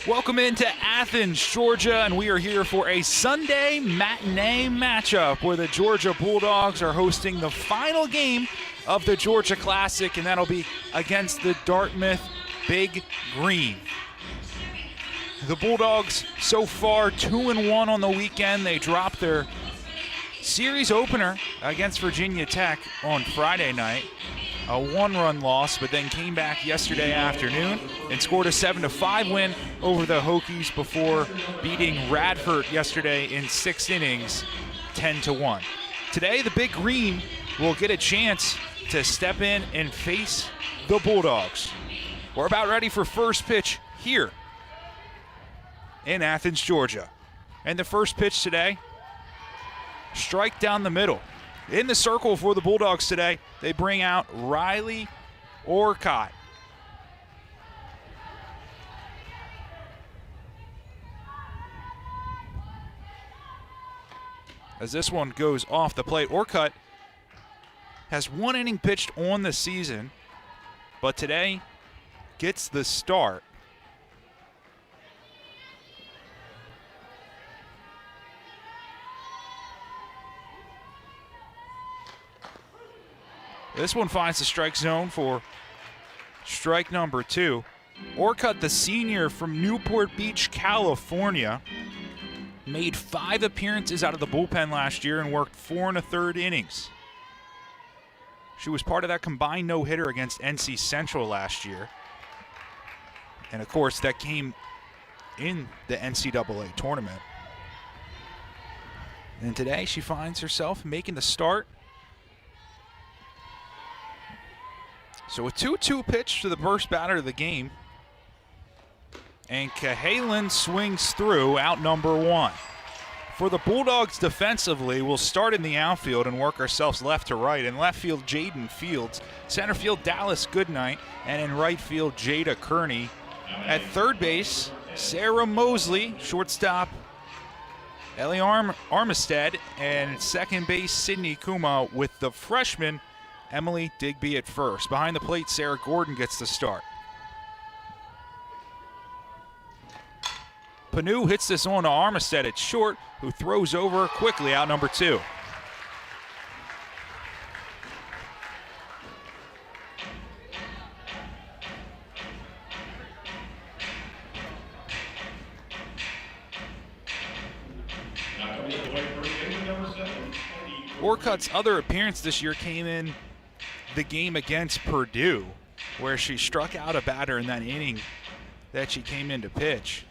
Welcome into Athens, Georgia, and we are here for a Sunday matinee matchup where the Georgia Bulldogs are hosting the final game of the Georgia Classic, and that'll be against the Dartmouth Big Green. The Bulldogs so far 2-1 on the weekend. They dropped their series opener against Virginia Tech on Friday night. A one-run loss, but then came back yesterday afternoon and scored a 7-5 win over the Hokies before beating Radford yesterday in 6 innings, 10-1. Today, the Big Green will get a chance to step in and face the Bulldogs. We're about ready for first pitch here in Athens, Georgia. And the first pitch today, strike down the middle. In the circle for the Bulldogs today, they bring out Riley Orcutt. As this one goes off the plate, Orcutt has 1 inning pitched on the season, but today gets the start. This one finds the strike zone for strike number 2. Orcutt, the senior from Newport Beach, California, made 5 appearances out of the bullpen last year and worked 4 1/3 innings. She was part of that combined no-hitter against NC Central last year. And of course, that came in the NCAA tournament. And today she finds herself making the start. So a 2-2 pitch to the first batter of the game. And Cahalan swings through out number 1. For the Bulldogs defensively, we'll start in the outfield and work ourselves left to right. In left field, Jaden Fields. Center field, Dallas Goodnight. And in right field, Jada Kearney. At third base, Sarah Mosley. Shortstop, Ellie Armistead. And at second base, Sydney Kuma with the freshman, Emily Digby at first. Behind the plate, Sarah Gordon gets the start. Panu hits this on to Armistead at short, who throws over quickly out number 2. Orcutt's other appearance this year came in the game against Purdue, where she struck out a batter in that inning that she came in to pitch.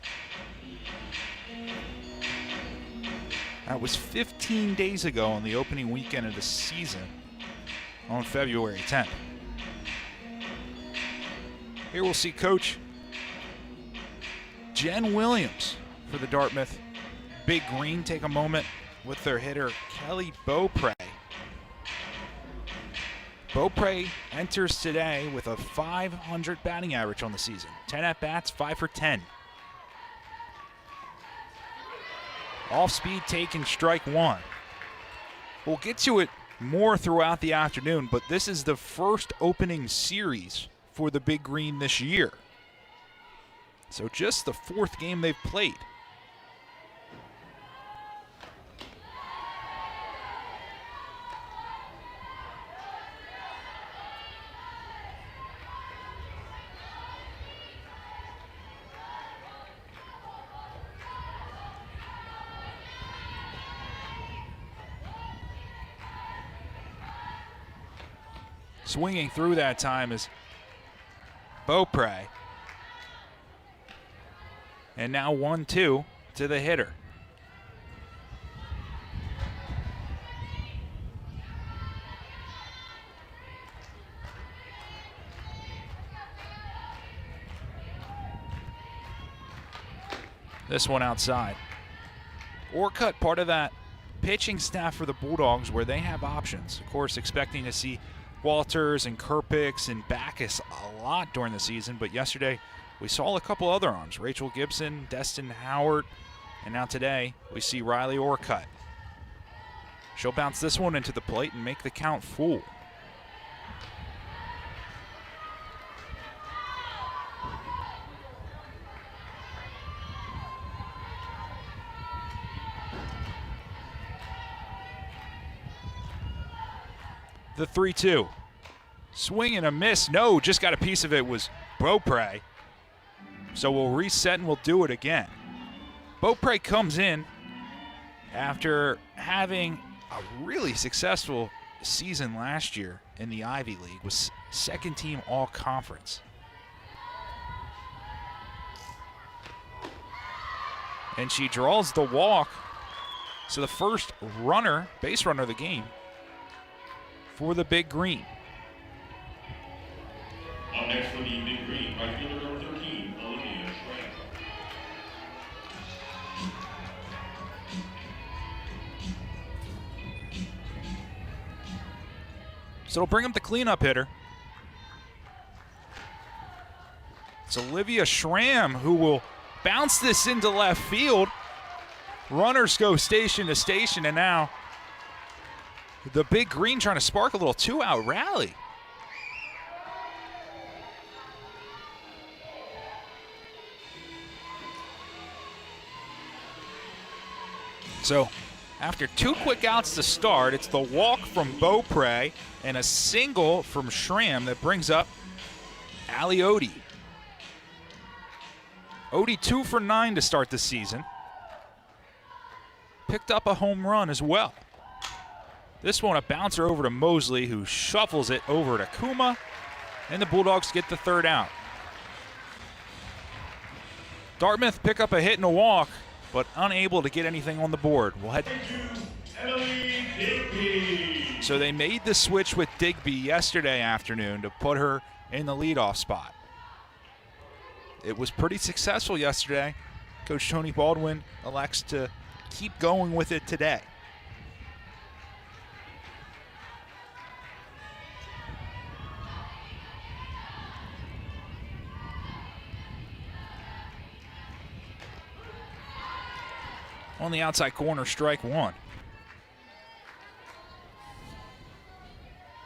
That was 15 days ago on the opening weekend of the season on February 10th. Here we'll see Coach Jen Williams for the Dartmouth Big Green take a moment with their hitter Kelly Beaupre. Beaupre enters today with a .500 batting average on the season. 10 at-bats, 5 for 10. Off-speed taken, strike 1. We'll get to it more throughout the afternoon, but this is the first opening series for the Big Green this year. So just the 4th game they've played. Swinging through that time is Beaupre. And now 1-2 to the hitter. This one outside. Orcutt, part of that pitching staff for the Bulldogs where they have options. Of course, expecting to see Walters and Kerpix and Backus a lot during the season, but yesterday we saw a couple other arms. Rachel Gibson, Destin Howard, and now today we see Riley Orcutt. She'll bounce this one into the plate and make the count full. the 3-2. Swing and a miss. No, just got a piece of it was Beaupre. So we'll reset and we'll do it again. Beaupre comes in after having a really successful season last year in the Ivy League, was second team all-conference. And she draws the walk. So the first runner, base runner of the game for the Big Green. Up next for the Big Green, right fielder number 13, Olivia Schramm. So it'll bring up the cleanup hitter. It's Olivia Schramm who will bounce this into left field. Runners go station to station, and now the Big Green trying to spark a little two-out rally. So after two quick outs to start, it's the walk from Beaupre and a single from Schramm that brings up Allie Odie. Odie 2 for 9 to start the season. Picked up a home run as well. This one a bouncer over to Mosley, who shuffles it over to Kuma, and the Bulldogs get the third out. Dartmouth pick up a hit and a walk, but unable to get anything on the board. We'll head. So they made the switch with Digby yesterday afternoon to put her in the leadoff spot. It was pretty successful yesterday. Coach Tony Baldwin elects to keep going with it today. On the outside corner, strike one.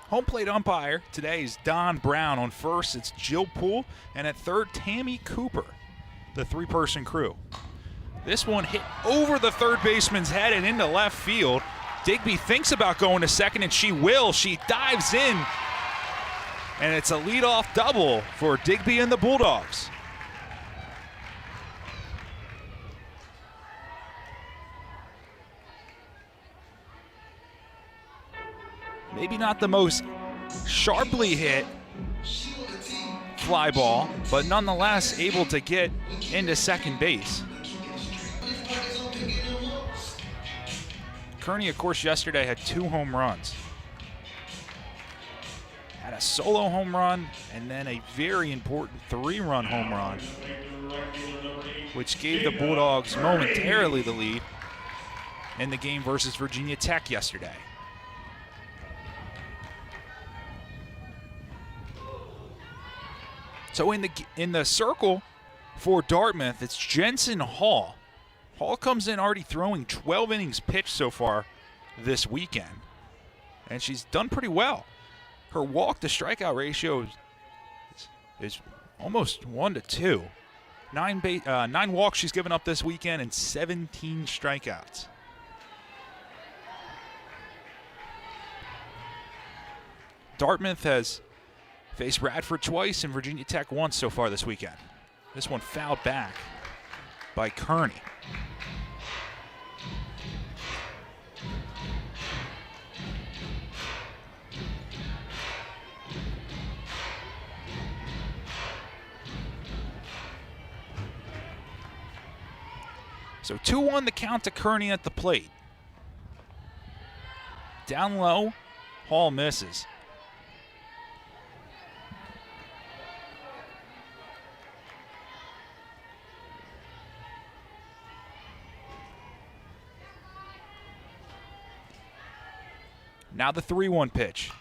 Home plate umpire today is Don Brown. On first, it's Jill Poole, and at third, Tammy Cooper, the three-person crew. This one hit over the third baseman's head and into left field. Digby thinks about going to second, and she will. She dives in, and it's a leadoff double for Digby and the Bulldogs. Maybe not the most sharply hit fly ball, but nonetheless able to get into second base. Kearney, of course, yesterday had 2 home runs. Had a solo home run and then a very important 3-run home run, which gave the Bulldogs momentarily the lead in the game versus Virginia Tech yesterday. So in the circle for Dartmouth, it's Jensen Hall. Hall comes in already throwing 12 innings pitched so far this weekend, and she's done pretty well. Her walk to strikeout ratio is almost 1-2. 9 walks she's given up this weekend and 17 strikeouts. Dartmouth has faced Radford twice and Virginia Tech once so far this weekend. This one fouled back by Kearney. So 2-1 the count to Kearney at the plate. Down low, Hall misses. Now the 3-1 pitch.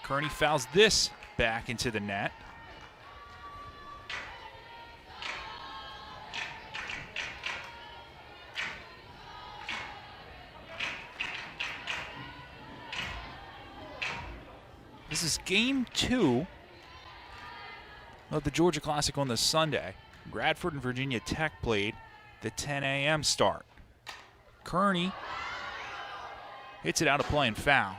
Kearney fouls this back into the net. This is game 2 of the Georgia Classic on this Sunday. Radford and Virginia Tech played the 10 a.m. start. Kearney hits it out of play and foul.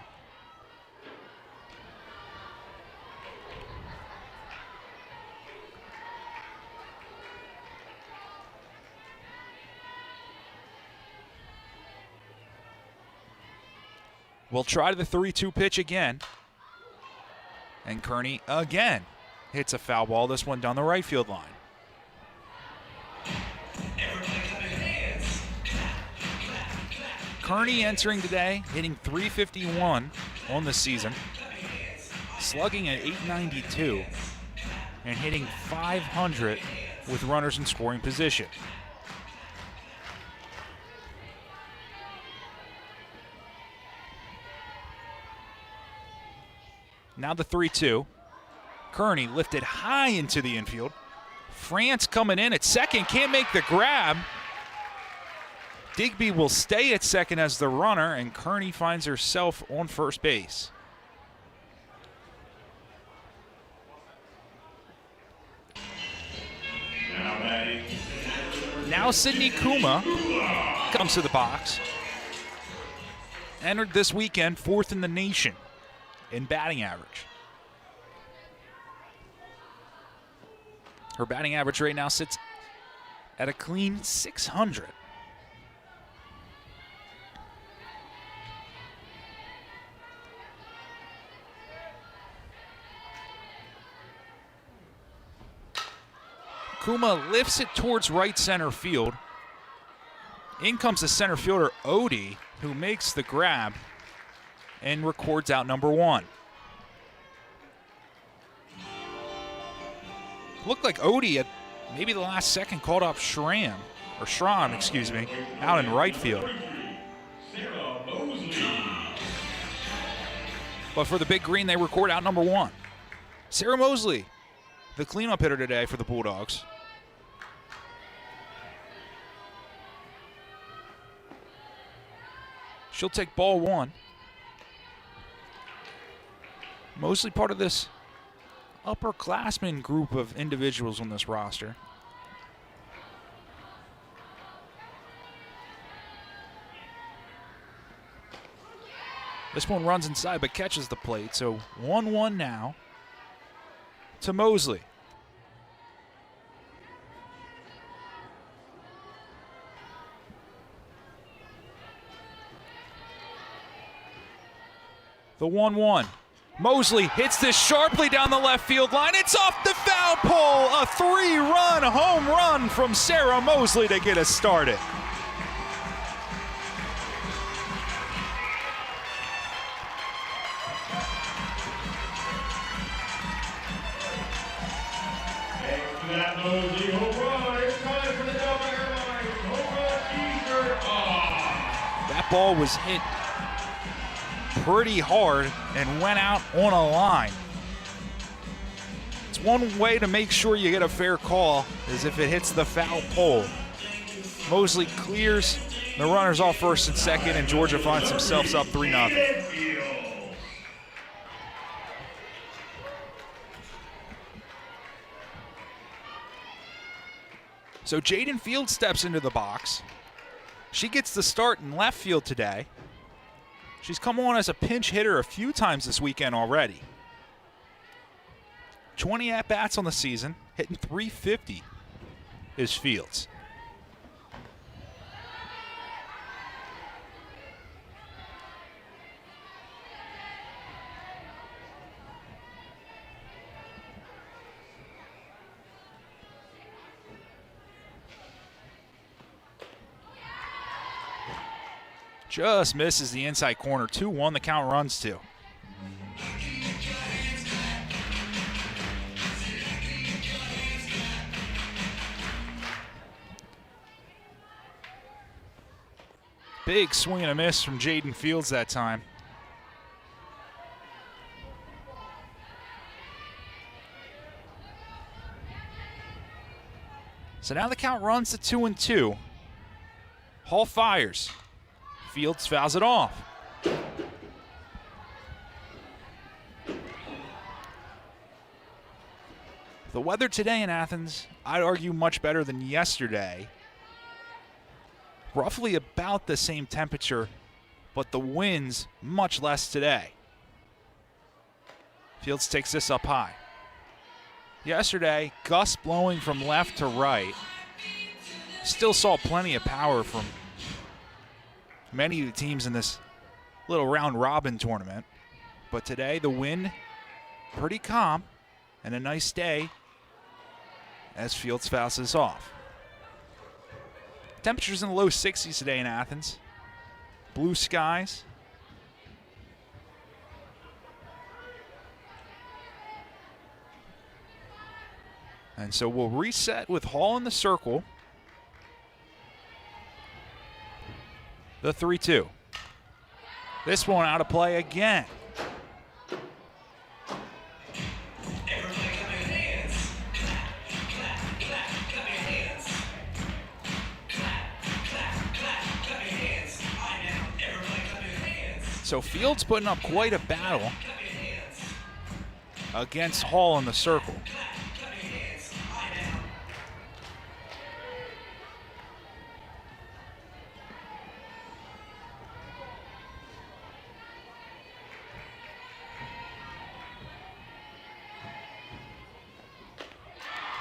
will try the 3-2 pitch again. And Kearney again hits a foul ball, this one down the right field line. Kearney entering today, hitting .351 on the season, slugging at .892, and hitting .500 with runners in scoring position. Now the 3-2. Kearney lifted high into the infield. France coming in at second, can't make the grab. Digby will stay at second as the runner, and Kearney finds herself on first base. Now Sydney Kuma comes to the box. Entered this weekend 4th in the nation in batting average. Her batting average right now sits at a clean .600. Kuma lifts it towards right center field. In comes the center fielder, Odie, who makes the grab and records out number 1. Looked like Odie at maybe the last second called up Schramm, excuse me, out in right field. But for the Big Green, they record out number 1. Sarah Mosley, the cleanup hitter today for the Bulldogs. She'll take ball 1. Mostly part of this upperclassmen group of individuals on this roster. This one runs inside but catches the plate, so 1-1 now to Mosley. The 1-1. Mosley hits this sharply down the left field line. It's off the foul pole. A 3-run home run from Sarah Mosley to get us started. That Mosley home run. It's time for the Delta Airlines home run t-shirt. That ball was hit pretty hard and went out on a line. It's one way to make sure you get a fair call is if it hits the foul pole. Mosley clears the runners off first and second, and Georgia finds themselves up 3-0. So Jaden Field steps into the box. She gets the start in left field today. She's come on as a pinch hitter a few times this weekend already. 20 at-bats on the season, hitting .350 is Fields. Just misses the inside corner. 2-1, the count runs to. Big swing and a miss from Jaden Fields that time. So now the count runs to 2-2. Hall fires. Fields fouls it off. The weather today in Athens, I'd argue much better than yesterday. Roughly about the same temperature, but the winds much less today. Fields takes this up high. Yesterday, gusts blowing from left to right. Still saw plenty of power from many of the teams in this little round robin tournament. But today the wind pretty calm and a nice day as Fields fouls this off. Temperatures in the low 60s today in Athens. Blue skies. And so we'll reset with Hall in the circle. The 3-2. This one out of play again. So Fields putting up quite a battle against Hall in the circle.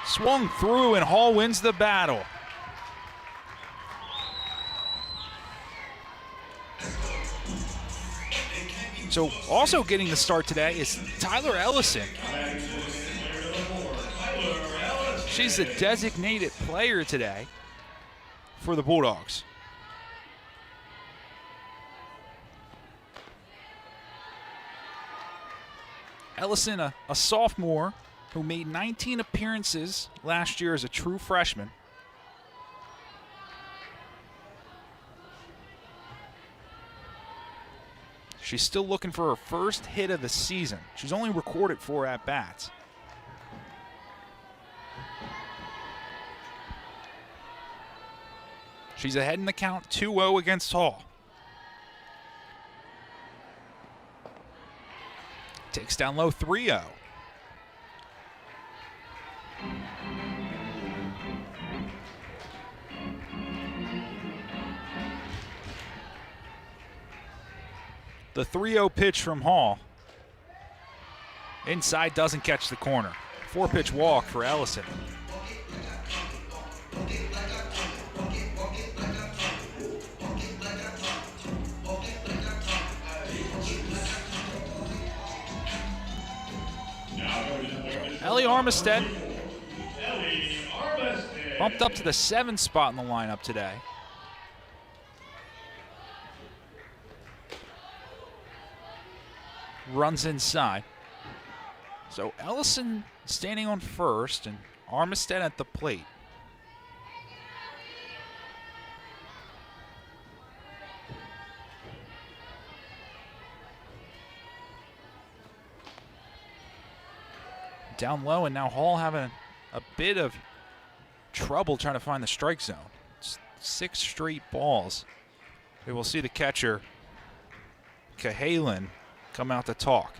Swung through and Hall wins the battle. So also getting the start today is Tyler Ellison. She's the designated player today for the Bulldogs. Ellison, a sophomore who made 19 appearances last year as a true freshman. She's still looking for her first hit of the season. She's only recorded 4 at-bats. She's ahead in the count 2-0 against Hall. Takes down low 3-0. The 3-0 pitch from Hall. Inside, doesn't catch the corner. 4-pitch walk for Ellison. Ellie Armistead bumped up to the 7th spot in the lineup today. Runs inside. So Ellison standing on first and Armistead at the plate. Down low, and now Hall having a bit of trouble trying to find the strike zone. It's 6 straight balls. We will see the catcher, Cahalan, come out to talk.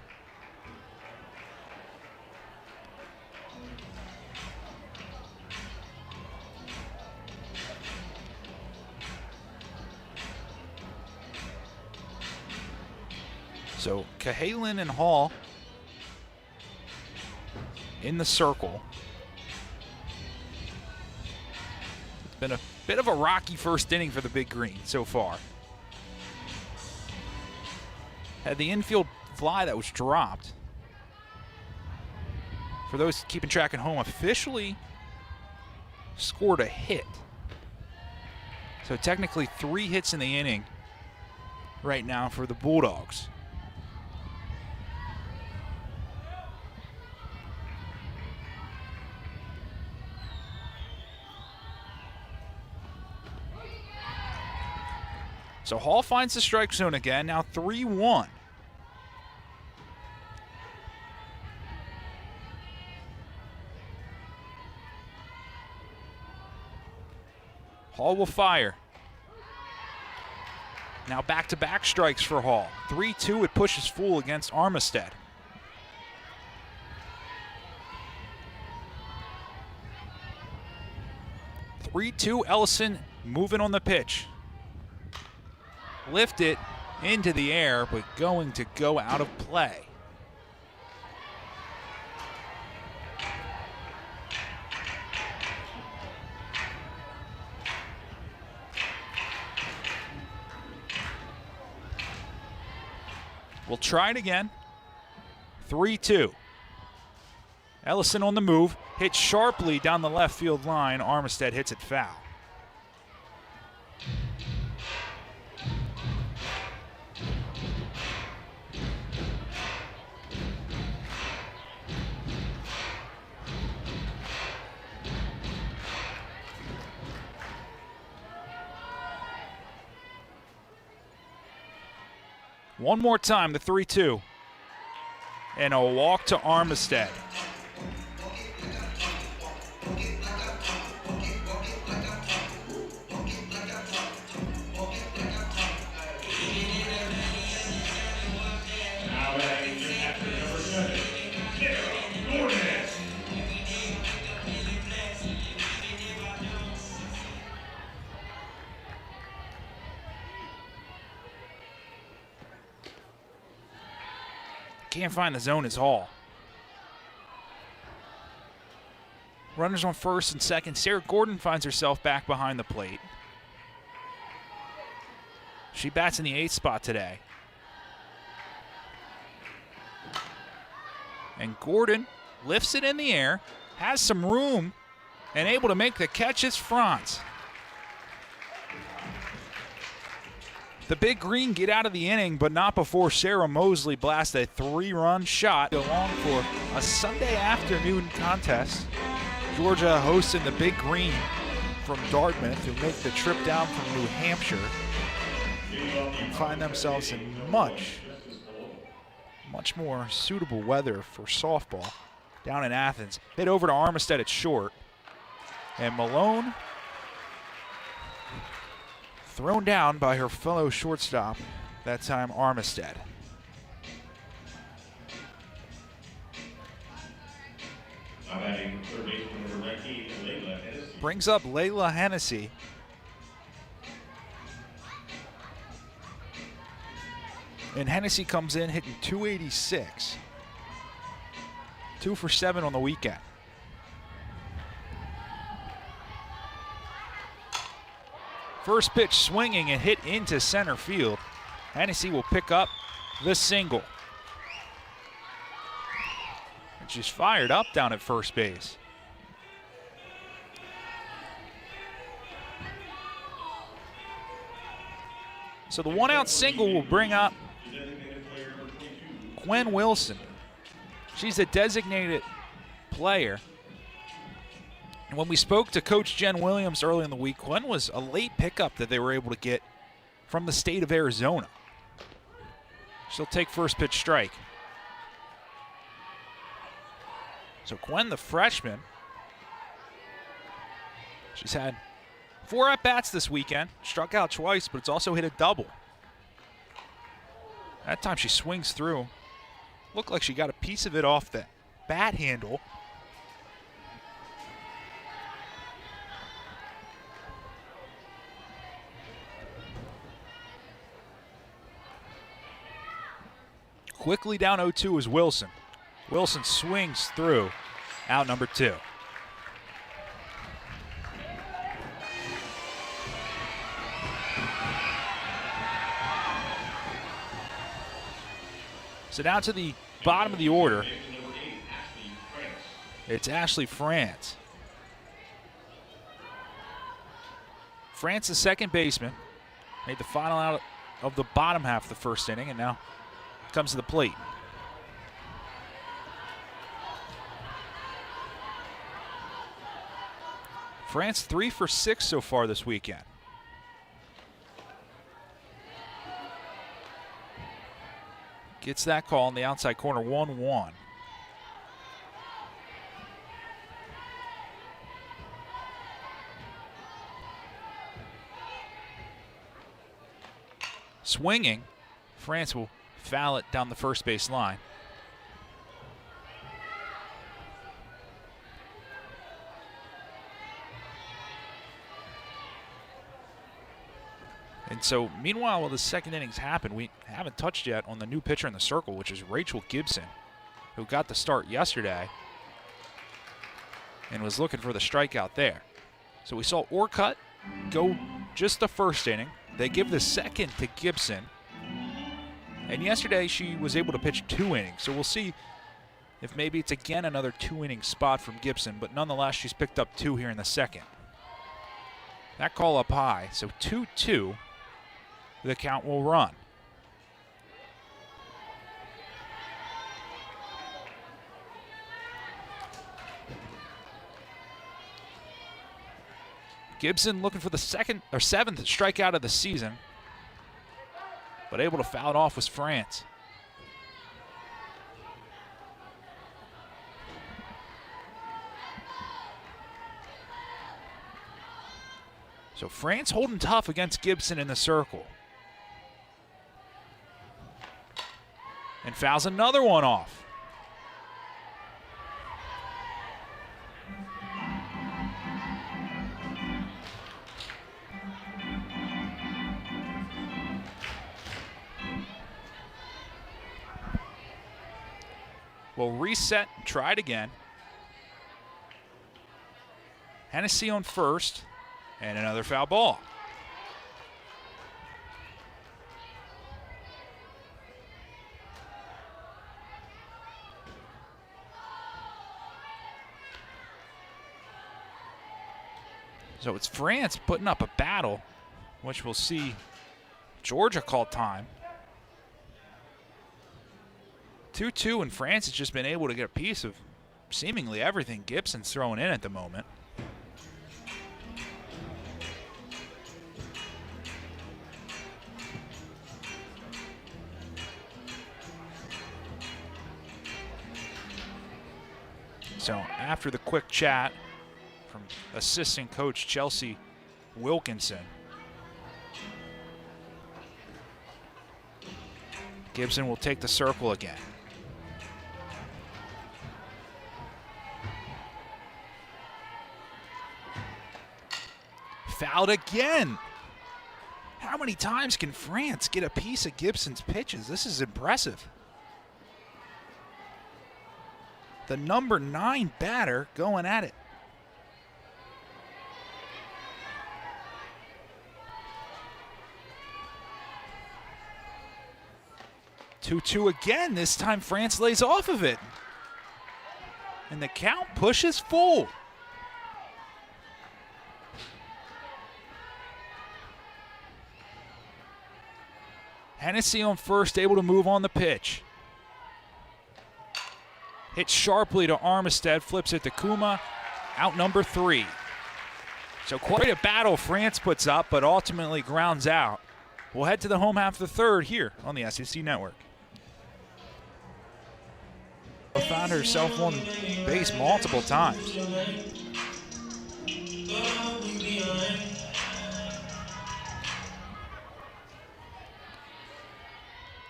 So Cahalan and Hall in the circle. It's been a bit of a rocky first inning for the Big Green so far. Had the infield fly that was dropped. For those keeping track at home, officially scored a hit. So technically 3 hits in the inning right now for the Bulldogs. So Hall finds the strike zone again, now 3-1. Hall will fire. Now back-to-back strikes for Hall. 3-2, it pushes full against Armistead. Ellison moving on the pitch. Lift it into the air, but going to go out of play. We'll try it again. 3-2. Ellison on the move, hit sharply down the left field line. Armistead hits it foul. One more time, the 3-2. And a walk to Armistead. Now batting after number 7, Sarah Gordon. Can't find the zone is Hall. Runners on first and second. Sarah Gordon finds herself back behind the plate. She bats in the 8th spot today. And Gordon lifts it in the air, has some room, and able to make the catch is Franz. The Big Green get out of the inning, but not before Sarah Mosley blasts a 3-run shot. Along for a Sunday afternoon contest. Georgia hosting the Big Green from Dartmouth, who make the trip down from New Hampshire and find themselves in much more suitable weather for softball down in Athens. Hit over to Armistead at short. And Malone thrown down by her fellow shortstop, that time Armistead. Brings up Layla Hennessy. And Hennessy comes in hitting .286. 2 for 7 on the weekend. First pitch swinging and hit into center field. Hennessy will pick up the single. And she's fired up down at first base. So the 1-out single will bring up Gwen Wilson. She's a designated player. And when we spoke to Coach Jen Williams early in the week, Gwen was a late pickup that they were able to get from the state of Arizona. She'll take first pitch strike. So Gwen, the freshman, she's had 4 at-bats this weekend. Struck out twice, but it's also hit a double. That time she swings through. Looked like she got a piece of it off the bat handle. Quickly down 0-2 is Wilson. Wilson swings through. Out number 2. So down to the bottom of the order. It's Ashley France. France, the second baseman, made the final out of the bottom half of the first inning, and now comes to the plate. France 3 for 6 so far this weekend. Gets that call in the outside corner, 1-1. Swinging, France will foul it down the first base line. And so, meanwhile, while the second innings happen, we haven't touched yet on the new pitcher in the circle, which is Rachel Gibson, who got the start yesterday and was looking for the strikeout there. So we saw Orcutt go just the first inning. They give the second to Gibson. And yesterday she was able to pitch 2 innings, so we'll see if maybe it's again another 2-inning spot from Gibson, but nonetheless she's picked up 2 here in the second. That call up high, so 2-2, the count will run. Gibson looking for the 7th strikeout of the season, but able to foul it off was France. So France holding tough against Gibson in the circle. And fouls another one off. We'll reset, try it again. Hennessy on first, and another foul ball. So it's France putting up a battle, which we'll see Georgia call time. 2-2, and France has just been able to get a piece of seemingly everything Gibson's throwing in at the moment. So after the quick chat from assistant coach Chelsea Wilkinson, Gibson will take the circle again. Fouled again. How many times can France get a piece of Gibson's pitches? This is impressive. The number 9 batter going at it. 2-2 again. This time France lays off of it. And the count pushes full. Hennessy on first, able to move on the pitch. Hit sharply to Armistead, flips it to Kuma, out number 3. So quite a battle France puts up, but ultimately grounds out. We'll head to the home half of the third here on the SEC Network. Found herself on base multiple times.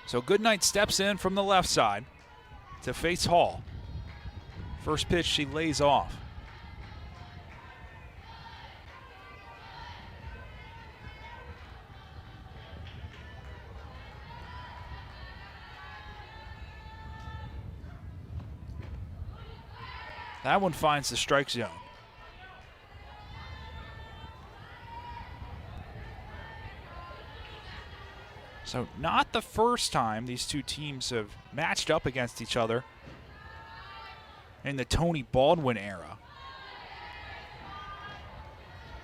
So Goodnight steps in from the left side to face Hall. First pitch she lays off. That one finds the strike zone. So not the first time these two teams have matched up against each other in the Tony Baldwin era.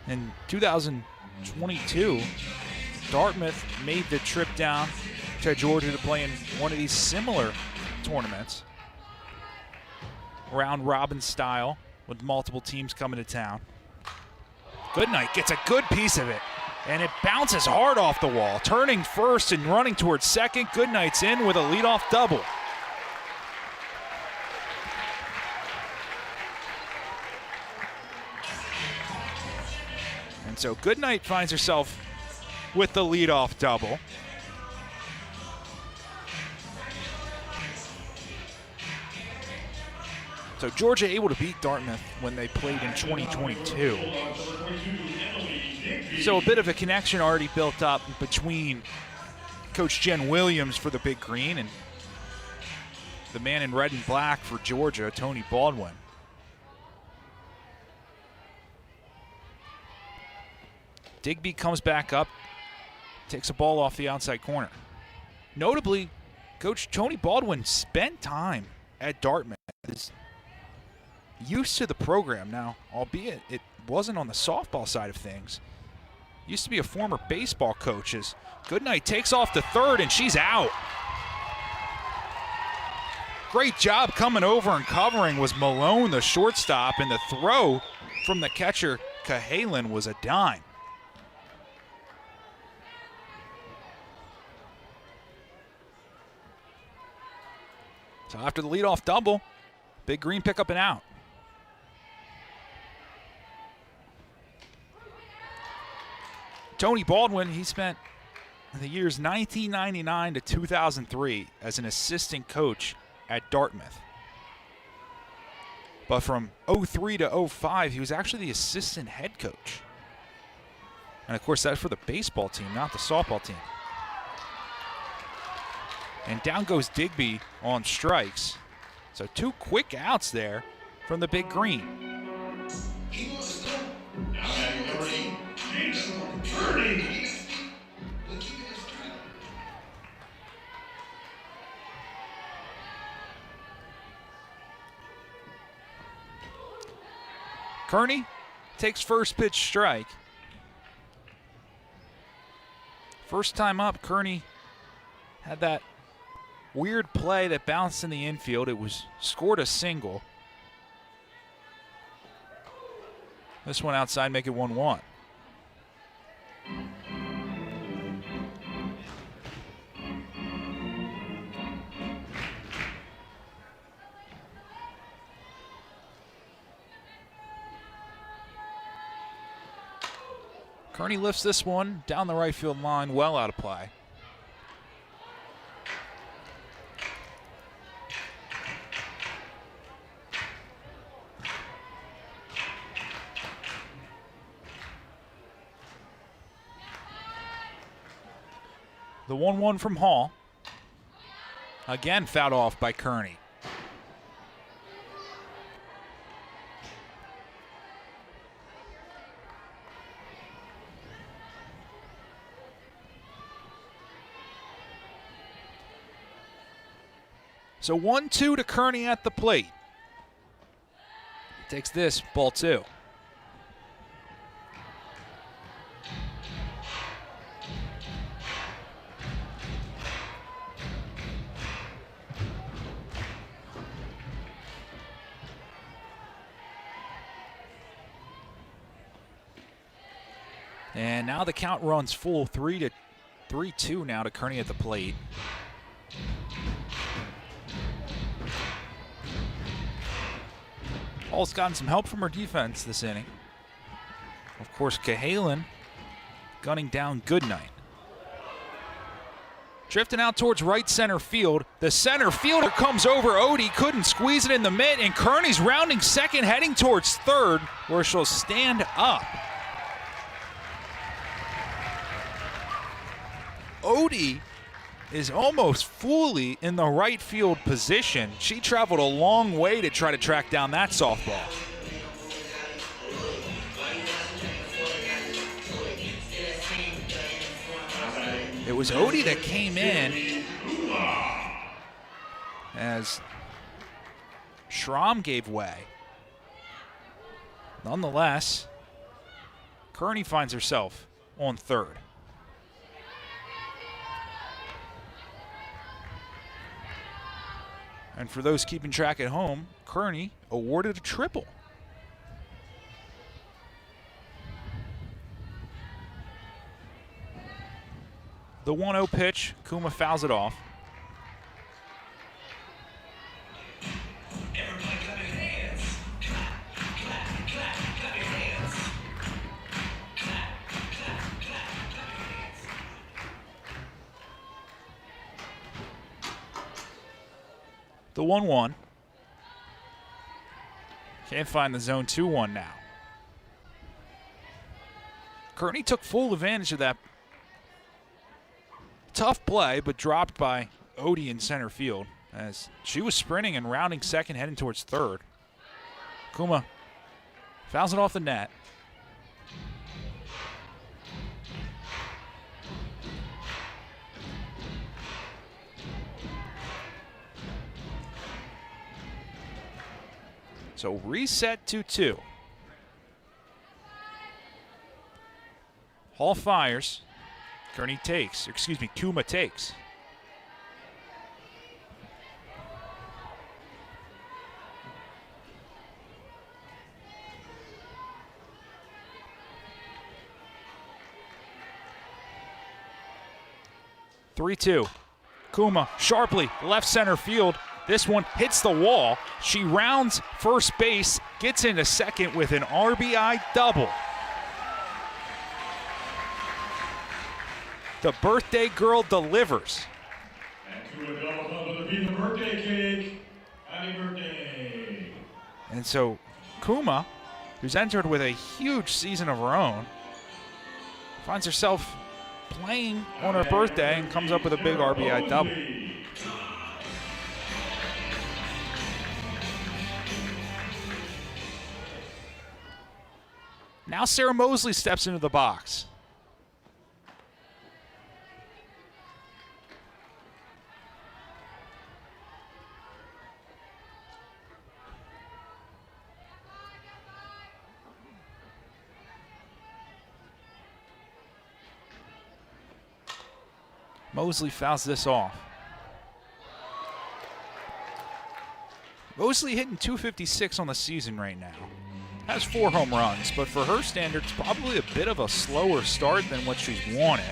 In 2022, Dartmouth made the trip down to Georgia to play in one of these similar tournaments, round robin style, with multiple teams coming to town. Goodnight gets a good piece of it, and it bounces hard off the wall. Turning first and running towards second. Goodnight's in with a leadoff double. And so Goodnight finds herself with the leadoff double. So Georgia able to beat Dartmouth when they played in 2022. So a bit of a connection already built up between Coach Jen Williams for the Big Green and the man in red and black for Georgia, Tony Baldwin. Digby comes back up, takes a ball off the outside corner. Notably, Coach Tony Baldwin spent time at Dartmouth. Is used to the program now, albeit it wasn't on the softball side of things. Used to be a former baseball coach. As Goodnight takes off to third, and she's out. Great job coming over and covering was Malone, the shortstop, and the throw from the catcher, Cahalan, was a dime. So after the leadoff double, Big Green pick up and out. Tony Baldwin, he spent the years 1999 to 2003 as an assistant coach at Dartmouth. But from 03 to 05, he was actually the assistant head coach. And of course, that's for the baseball team, not the softball team. And down goes Digby on strikes. So 2 quick outs there from the Big Green. Kearney takes first pitch strike. First time up, Kearney had that weird play that bounced in the infield. It was scored a single. This one outside, make it 1-1. Kearney lifts this one down the right field line, well out of play. The 1-1 from Hall. Again fouled off by Kearney. So 1-2 to Kearney at the plate. Takes this, ball 2. And now the count runs full, 3-2 now to Kearney at the plate. Hall's gotten some help from her defense this inning. Of course, Cahalan gunning down Goodnight. Drifting out towards right center field. The center fielder comes over Odie, couldn't squeeze it in the mitt, and Kearney's rounding second, heading towards third, where she'll stand up. Odie is almost fully in the right field position. She traveled a long way to try to track down that softball. It was Odie that came in as Schramm gave way. Nonetheless, Kearney finds herself on third. And for those keeping track at home, Kearney awarded a triple. The 1-0 pitch, Kuma fouls it off. Everybody clap your hands. Clap, clap, clap, clap your hands. Clap, clap, clap, clap your hands. The 1-1. Can't find the zone 2-1 now. Kearney took full advantage of that tough play, but dropped by Odie in center field as she was sprinting and rounding second, heading towards third. Kuma fouls it off the net. So reset 2-2. Hall fires. Kearney takes, Kuma takes. (3-2). Kuma sharply left center field. This one hits the wall. She rounds first base, gets into second with an RBI double. The birthday girl delivers. And to a double comes with the birthday cake. Happy birthday. And so Kuma, who's entered with a huge season of her own, finds herself playing on her birthday and comes up with a big RBI double. Now Sarah Mosley steps into the box. Mosley fouls this off. Mosley hitting .256 on the season right now. Has 4 home runs, but for her standards, probably a bit of a slower start than what she's wanted.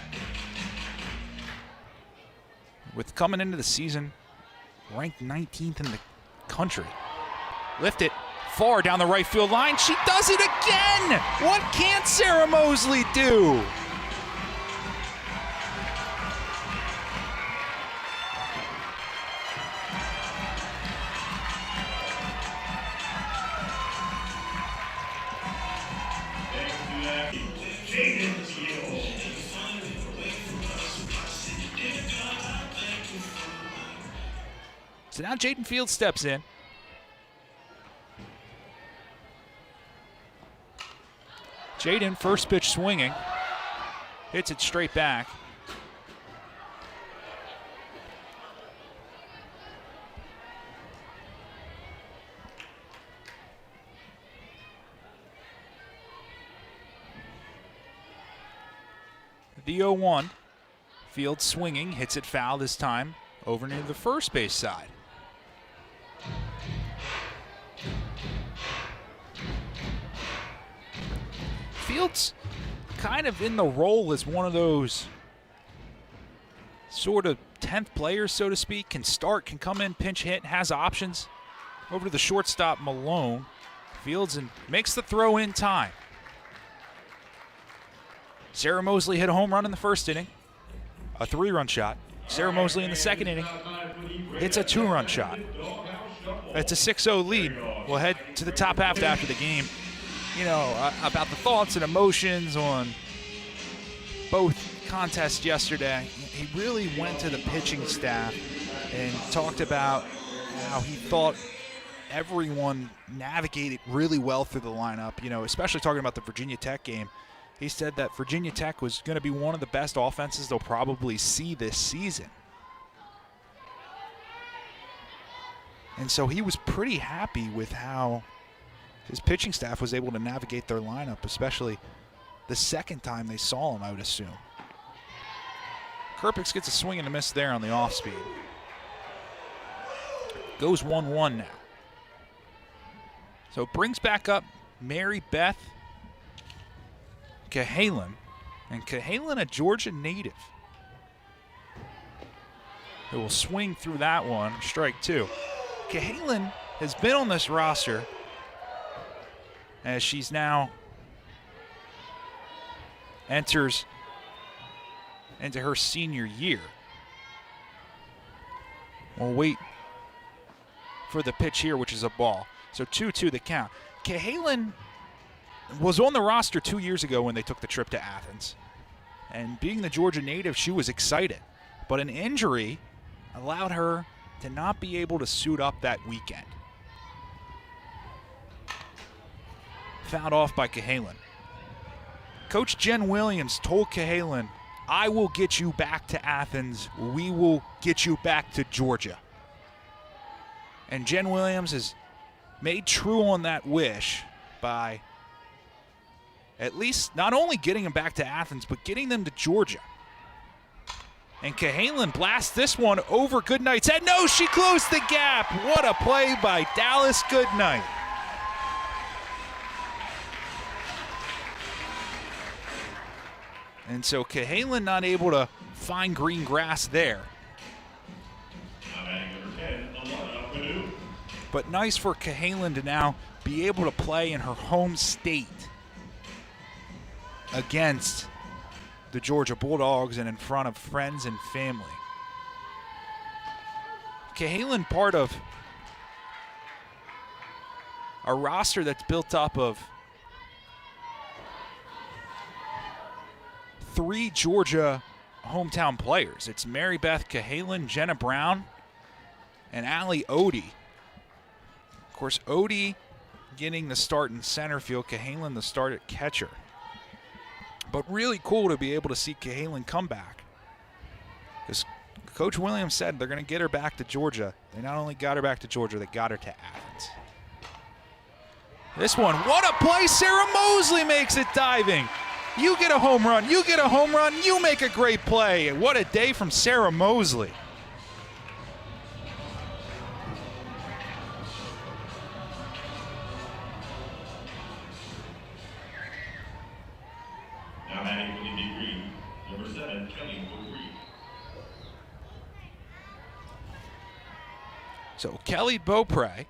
With coming into the season, ranked 19th in the country. Lift it far down the right field line. She does it again! What can't Sarah Mosley do? So now Jaden Fields steps in. Jaden, first pitch swinging. Hits it straight back. The 0-1. Fields swinging, hits it foul this time, over near the first base side. Fields kind of in the role as one of those sort of 10th players, so to speak. Can start, can come in, pinch hit, has options. Over to the shortstop, Malone. Fields and makes the throw in time. Sarah Mosley hit a home run in the first inning, a 3-run shot. Sarah Mosley in the second inning hits a 2-run shot. It's a 6-0 lead. We'll head to the top half after the game. You know, about the thoughts and emotions on both contests yesterday. He really went to the pitching staff and talked about how he thought everyone navigated really well through the lineup, you know, especially talking about the Virginia Tech game. He said that Virginia Tech was going to be one of the best offenses they'll probably see this season. And so he was pretty happy with how his pitching staff was able to navigate their lineup, especially the second time they saw him, I would assume. Kerpix gets a swing and a miss there on the off speed. Goes 1-1 now. So it brings back up Mary Beth Cahalan, and Cahalan, a Georgia native, who will swing through that one, strike 2. Cahalan has been on this roster as she's now enters into her senior year. We'll wait for the pitch here, which is a ball. So 2-2 the count. Cahalan was on the roster 2 years ago when they took the trip to Athens. And being the Georgia native, she was excited. But an injury allowed her to not be able to suit up that weekend. Fouled off by Cahalan. Coach Jen Williams told Cahalan, "I will get you back to Athens. We will get you back to Georgia." And Jen Williams has made true on that wish by at least not only getting them back to Athens, but getting them to Georgia. And Cahalan blasts this one over Goodnight's head. No, she closed the gap. What a play by Dallas Goodnight. And so Cahalan not able to find green grass there. But nice for Cahalan to now be able to play in her home state against the Georgia Bulldogs and in front of friends and family. Cahalan part of a roster that's built up of 3 Georgia hometown players. It's Mary Beth Cahalan, Jenna Brown, and Allie Odie. Of course, Odie getting the start in center field, Cahalan the start at catcher. But really cool to be able to see Cahalan come back. Because Coach Williams said they're going to get her back to Georgia. They not only got her back to Georgia, they got her to Athens. This one, what a play. Sarah Mosley makes it diving. You get a home run, you get a home run, you make a great play. What a day from Sarah Mosley. Now batting for the Big Green, number 7, Kelly Beaupre. So Kelly Beaupre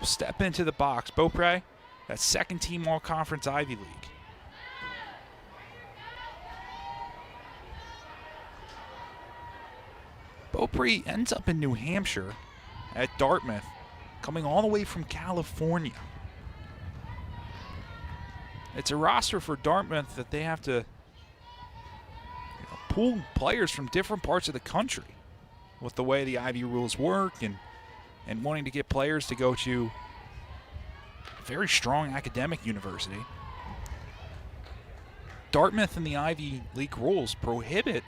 will step into the box. Beaupre, that second team All-Conference Ivy League. Beaupre ends up in New Hampshire at Dartmouth, coming all the way from California. It's a roster for Dartmouth that they have to pull players from different parts of the country with the way the Ivy rules work and wanting to get players to go to a very strong academic university. Dartmouth and the Ivy League rules prohibit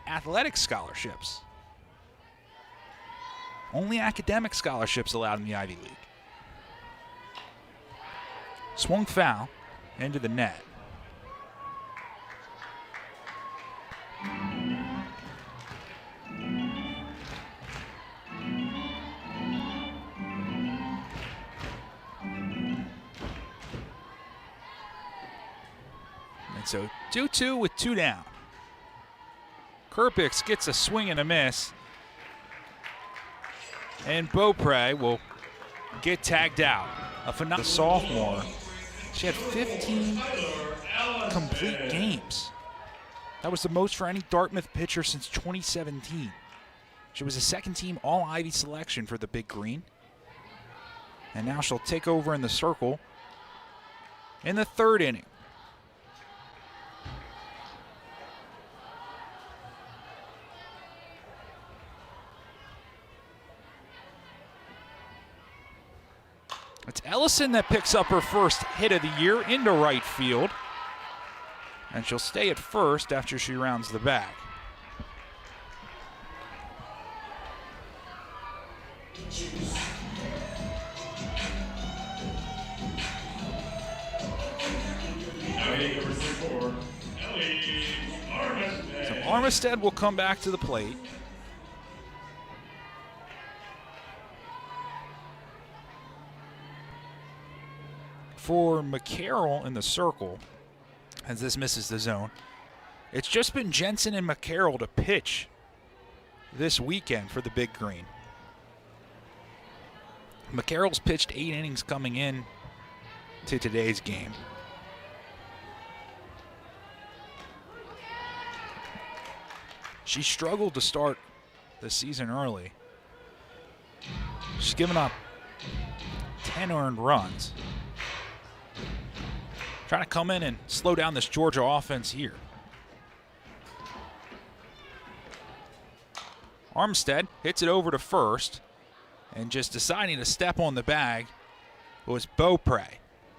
athletic scholarships. Only academic scholarships allowed in the Ivy League. Swung foul into the net. And so 2-2 with 2 down. Kerpix gets a swing and a miss. And Beaupre will get tagged out. A phenomenal sophomore. She had 15 complete games. That was the most for any Dartmouth pitcher since 2017. She was a second-team All-Ivy selection for the Big Green. And now she'll take over in the circle in the 3rd inning. It's Ellison that picks up her first hit of the year into right field. And she'll stay at first after she rounds the bag. So Armistead will come back to the plate. For McCarroll in the circle, as this misses the zone, it's just been Jensen and McCarroll to pitch this weekend for the Big Green. McCarroll's pitched 8 innings coming in to today's game. She struggled to start the season early. She's given up 10 earned runs. Trying to come in and slow down this Georgia offense here. Armstead hits it over to first, and just deciding to step on the bag was Beaupre.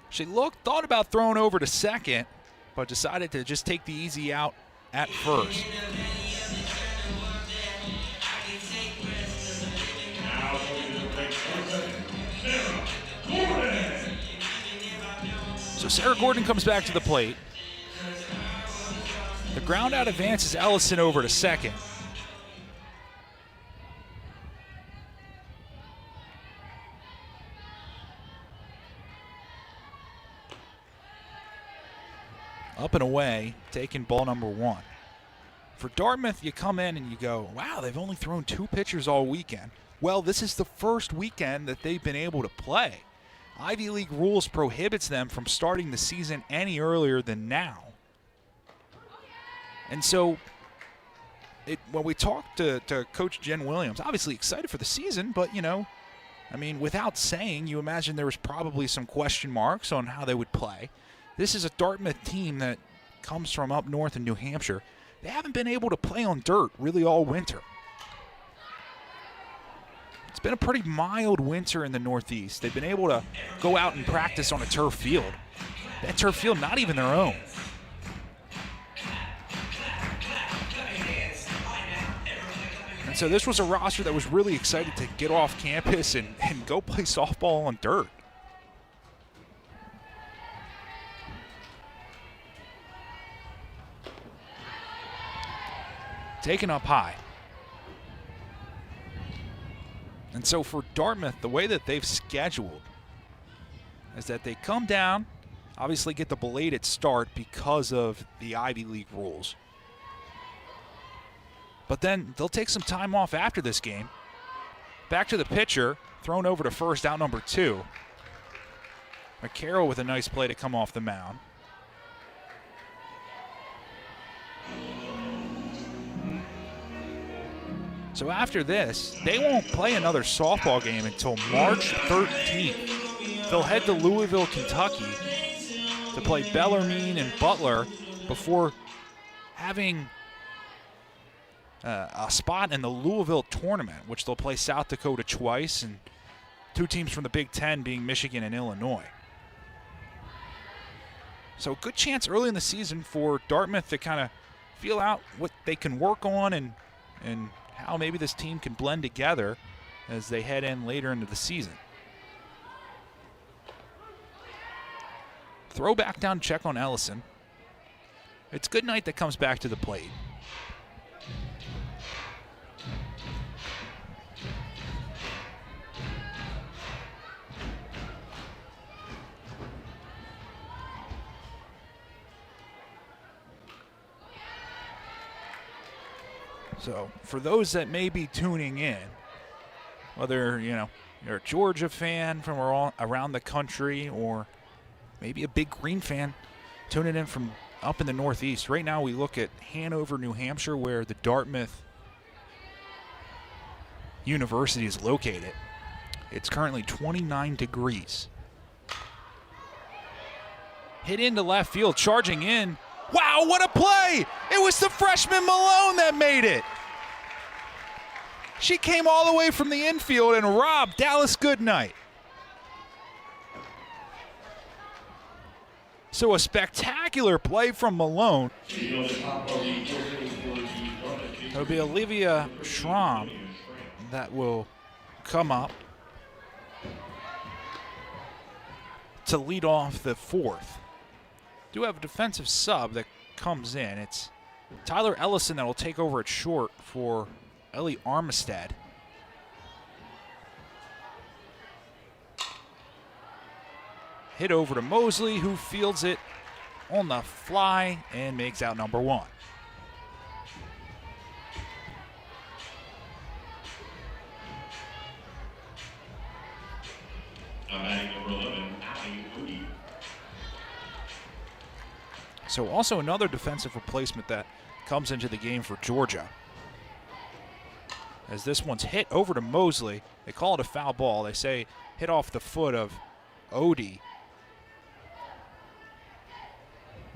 She thought about throwing over to second, but decided to just take the easy out at first. So Sarah Gordon comes back to the plate. The ground out advances Ellison over to second. Up and away, taking ball number 1. For Dartmouth, you come in and you go, wow, they've only thrown 2 pitchers all weekend. Well, this is the first weekend that they've been able to play. Ivy League rules prohibits them from starting the season any earlier than now. And so when we talked to Coach Jen Williams, obviously excited for the season, but, you know, I mean, without saying, you imagine there was probably some question marks on how they would play. This is a Dartmouth team that comes from up north in New Hampshire. They haven't been able to play on dirt really all winter. It's been a pretty mild winter in the Northeast. They've been able to go out and practice on a turf field. That turf field, not even their own. And so this was a roster that was really excited to get off campus and go play softball on dirt. Taken up high. And so for Dartmouth, the way that they've scheduled is that they come down, obviously get the belated start because of the Ivy League rules. But then they'll take some time off after this game. Back to the pitcher, thrown over to first, out number 2. McCarroll with a nice play to come off the mound. So after this, they won't play another softball game until March 13th. They'll head to Louisville, Kentucky to play Bellarmine and Butler before having a spot in the Louisville tournament, which they'll play South Dakota twice, and 2 teams from the Big Ten being Michigan and Illinois. So a good chance early in the season for Dartmouth to kind of feel out what they can work on and how maybe this team can blend together as they head in later into the season. Throw back down, check on Ellison. It's Goodnight that comes back to the plate. So for those that may be tuning in, whether you're a Georgia fan from around the country or maybe a big Green fan tuning in from up in the Northeast, right now we look at Hanover, New Hampshire, where the Dartmouth University is located. It's currently 29 degrees. Hit into left field, charging in. Wow, what a play! It was the freshman Malone that made it. She came all the way from the infield and robbed Dallas Goodnight. So a spectacular play from Malone. It'll be Olivia Schramm that will come up to lead off the 4th. Do have a defensive sub that comes in. It's Tyler Ellison that will take over at short for Ellie Armistead. Hit over to Mosley, who fields it on the fly and makes out number 1. Batting number 11, Allie Moody. So also another defensive replacement that comes into the game for Georgia. As this one's hit over to Mosley. They call it a foul ball. They say hit off the foot of Odie.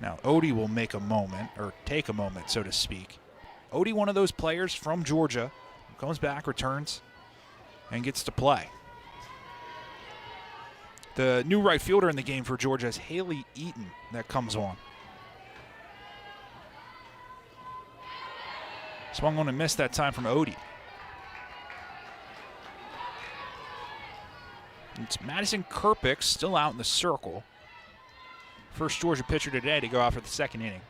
Now, Odie will make a moment, or take a moment, so to speak. Odie, one of those players from Georgia, who comes back, returns, and gets to play. The new right fielder in the game for Georgia is Haley Eaton that comes on. Swung on and missed that time from Odie. It's Madison Kerpick still out in the circle. First Georgia pitcher today to go out for the second inning.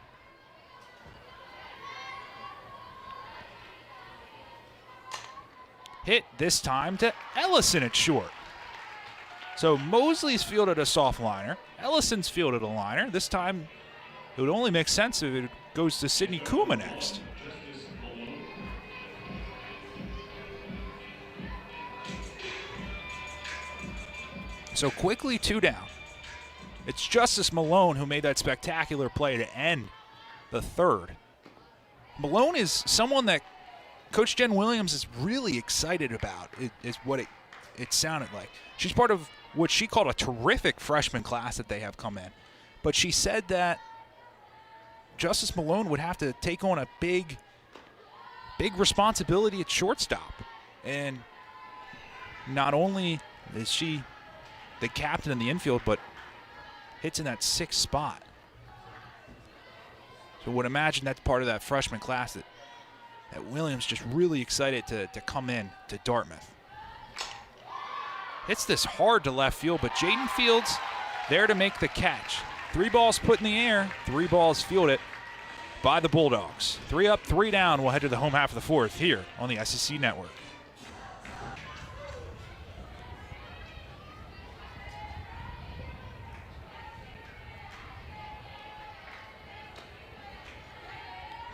Hit this time to Ellison at short. So Mosley's fielded a soft liner. Ellison's fielded a liner. This time it would only make sense if it goes to Sidney Kuma next. So quickly 2 down. It's Justice Malone who made that spectacular play to end the third. Malone is someone that Coach Jen Williams is really excited about, is what it sounded like. She's part of what she called a terrific freshman class that they have come in. But she said that Justice Malone would have to take on a big responsibility at shortstop. And not only is she the captain in the infield, but hits in that 6th spot. So I would imagine that's part of that freshman class that Williams just really excited to come in to Dartmouth. Hits this hard to left field, but Jaden Fields there to make the catch. 3 balls put in the air, 3 balls fielded by the Bulldogs. 3 up, 3 down. We'll head to the home half of the 4th here on the SEC Network.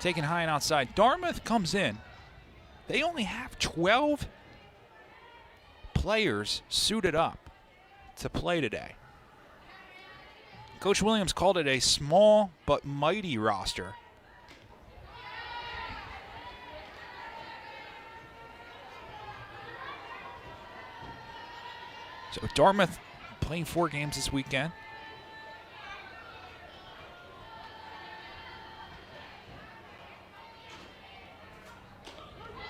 Taken high and outside. Dartmouth comes in. They only have 12 players suited up to play today. Coach Williams called it a small but mighty roster. So Dartmouth playing 4 games this weekend.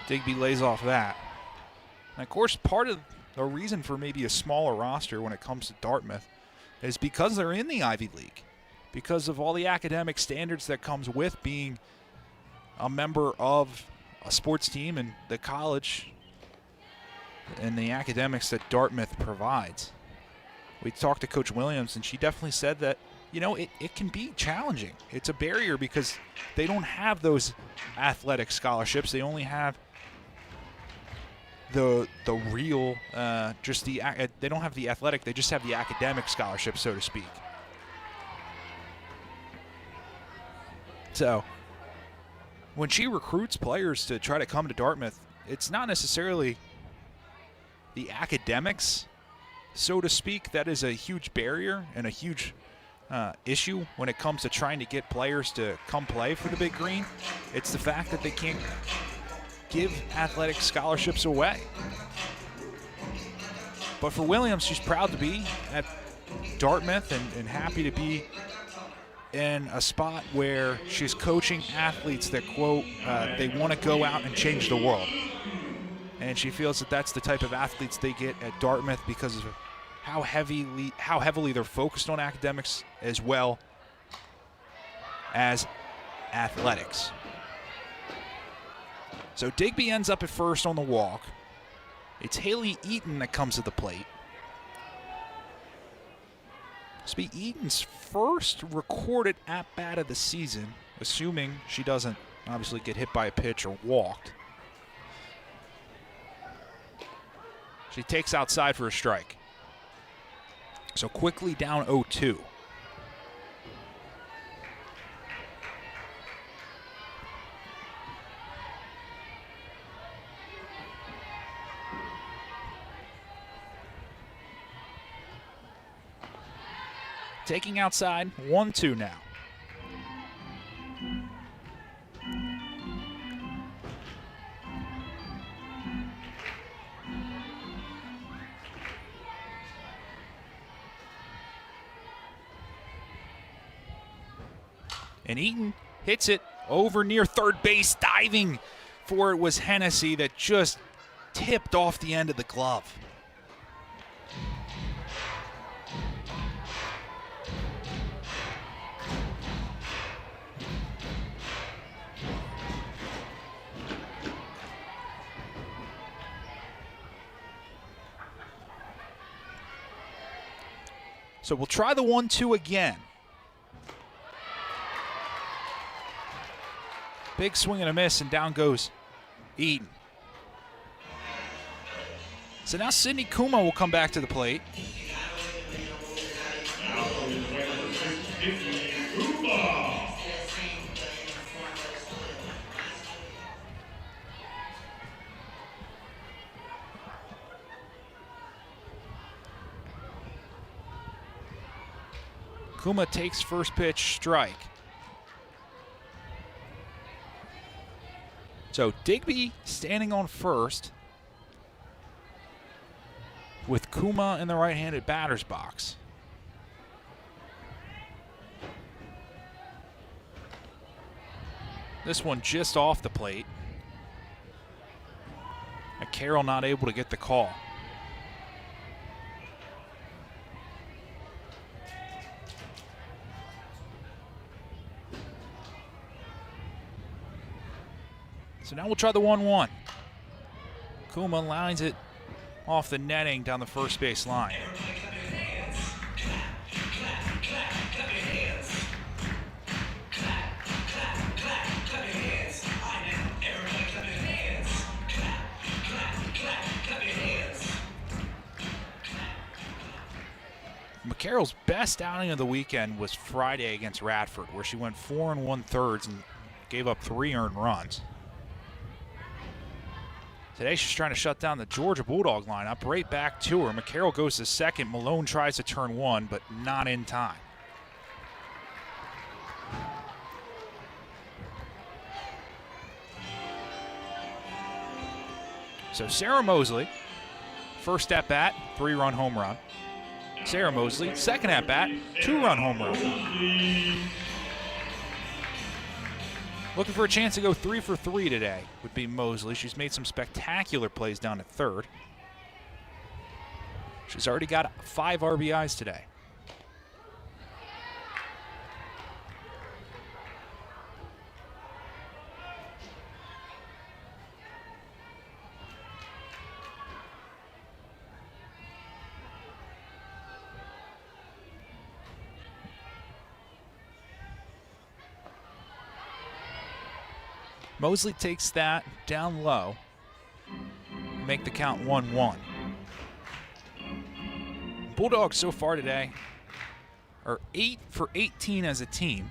Digby lays off that. And of course, part of the reason for maybe a smaller roster when it comes to Dartmouth is because they're in the Ivy League, because of all the academic standards that comes with being a member of a sports team and the college and the academics that Dartmouth provides. We talked to Coach Williams, and she definitely said that, you know, it can be challenging. It's a barrier because they don't have those athletic scholarships. They only have the real, they don't have the athletic, they just have the academic scholarship, so to speak. So when she recruits players to try to come to Dartmouth, it's not necessarily the academics, so to speak. That is a huge barrier and a huge issue when it comes to trying to get players to come play for the Big Green. It's the fact that they can't give athletic scholarships away. But for Williams, she's proud to be at Dartmouth and happy to be in a spot where she's coaching athletes that, quote, they want to go out and change the world. And she feels that that's the type of athletes they get at Dartmouth because of how heavily they're focused on academics as well as athletics. So Digby ends up at first on the walk. It's Haley Eaton that comes to the plate. This will be Eaton's first recorded at-bat of the season, assuming she doesn't obviously get hit by a pitch or walked. She takes outside for a strike. So quickly down 0-2. Taking outside, 1-2 now. And Eaton hits it over near third base, diving for it was Hennessy that just tipped off the end of the glove. So we'll try the 1-2 again. Big swing and a miss, and down goes Eden. So now Sidney Kuma will come back to the plate. Kuma takes first pitch, strike. So Digby standing on first with Kuma in the right-handed batter's box. This one just off the plate. And Carroll not able to get the call. So now we'll try the 1-1. Kuma lines it off the netting down the first base line. McCarroll's best outing of the weekend was Friday against Radford, where she went 4 1/3 and gave up 3 earned runs. Today she's trying to shut down the Georgia Bulldog lineup. Right back to her. McCarroll goes to second. Malone tries to turn one, but not in time. So Sarah Mosley, first at bat, 3-run home run. Sarah Mosley, second at bat, 2-run home run. Looking for a chance to go 3 for 3 today would be Mosley. She's made some spectacular plays down at third. She's already got 5 RBIs today. Mosley takes that down low, make the count 1-1. Bulldogs so far today are 8 for 18 as a team.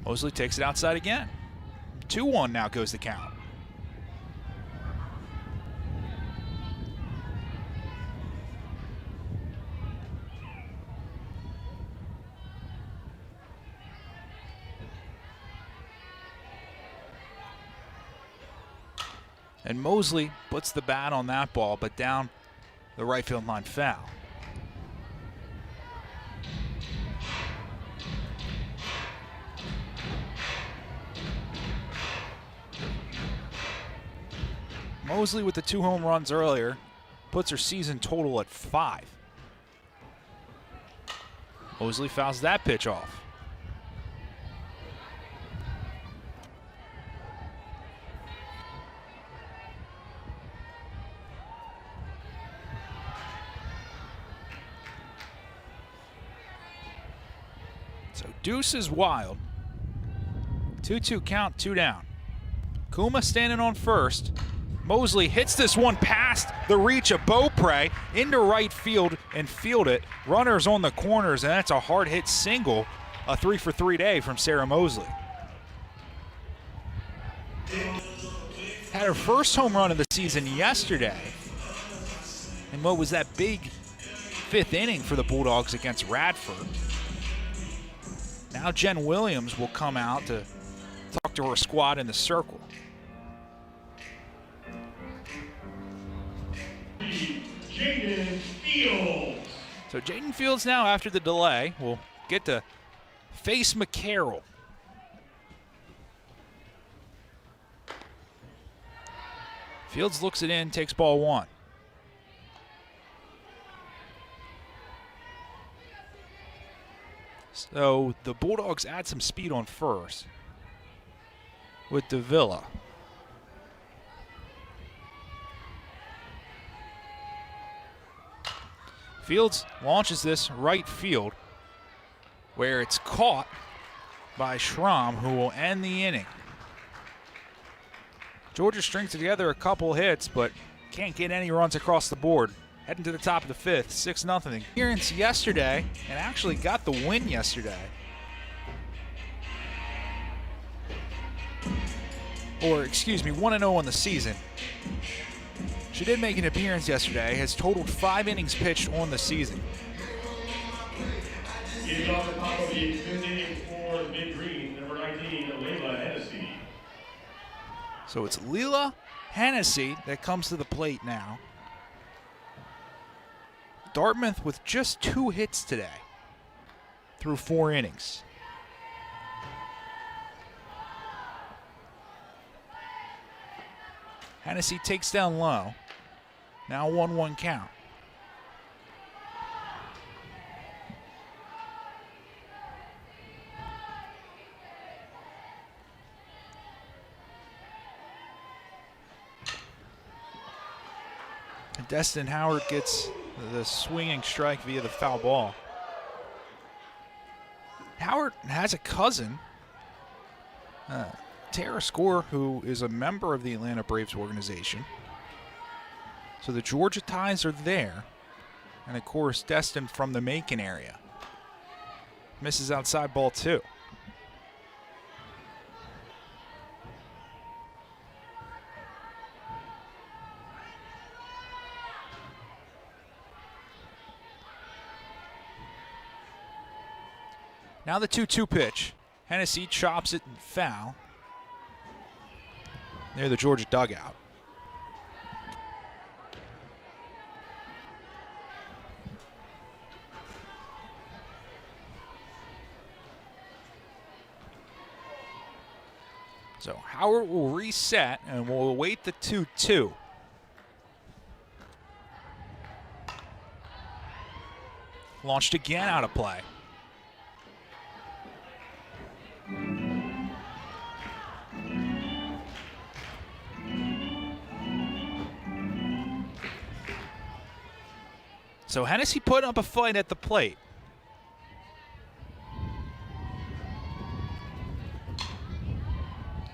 Mosley takes it outside again. 2-1 now goes the count. And Mosley puts the bat on that ball, but down the right field line foul. Mosley with the 2 home runs earlier puts her season total at 5. Mosley fouls that pitch off. So deuce is wild. 2-2 count, 2 down. Kuma standing on first. Mosley hits this one past the reach of Beaupre into right field and field it. Runners on the corners, and that's a hard hit single. A 3 for 3 day from Sarah Mosley. Had her first home run of the season yesterday. And what was that big 5th inning for the Bulldogs against Radford. Now Jen Williams will come out to talk to her squad in the circle. Jaden Fields. So Jaden Fields now, after the delay, will get to face McCarroll. Fields looks it in, takes ball 1. So the Bulldogs add some speed on first with Davila. Fields launches this right field, where it's caught by Schramm, who will end the inning. Georgia strings together a couple hits, but can't get any runs across the board. Heading to the top of the fifth, 6-0. Appearance yesterday, and actually got the win yesterday. Or, excuse me, 1-0 on the season. She did make an appearance yesterday, has totaled 5 innings pitched on the season. Getting off the top of the inning for the Big Green, number 19, Layla Hennessy. So it's Leela Hennessy that comes to the plate now. Dartmouth with just 2 hits today through 4 innings. Hennessy takes down low. Now 1-1 count. Destin Howard gets the swinging strike via the foul ball. Howard has a cousin, Tara Score, who is a member of the Atlanta Braves organization. So the Georgia ties are there. And of course, Destin from the Macon area. Misses outside ball 2. Now the 2-2 pitch. Hennessy chops it foul near the Georgia dugout. So Howard will reset and we'll await the 2-2. Launched again out of play. So Hennessy putting up a fight at the plate.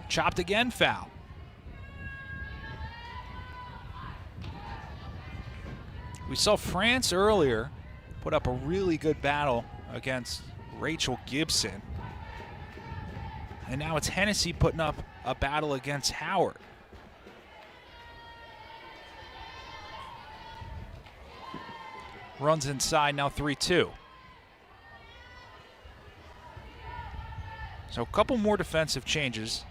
Chopped again, foul. We saw France earlier put up a really good battle against Rachel Gibson. And now it's Hennessy putting up a battle against Howard. Runs inside, now 3-2. So a couple more defensive changes.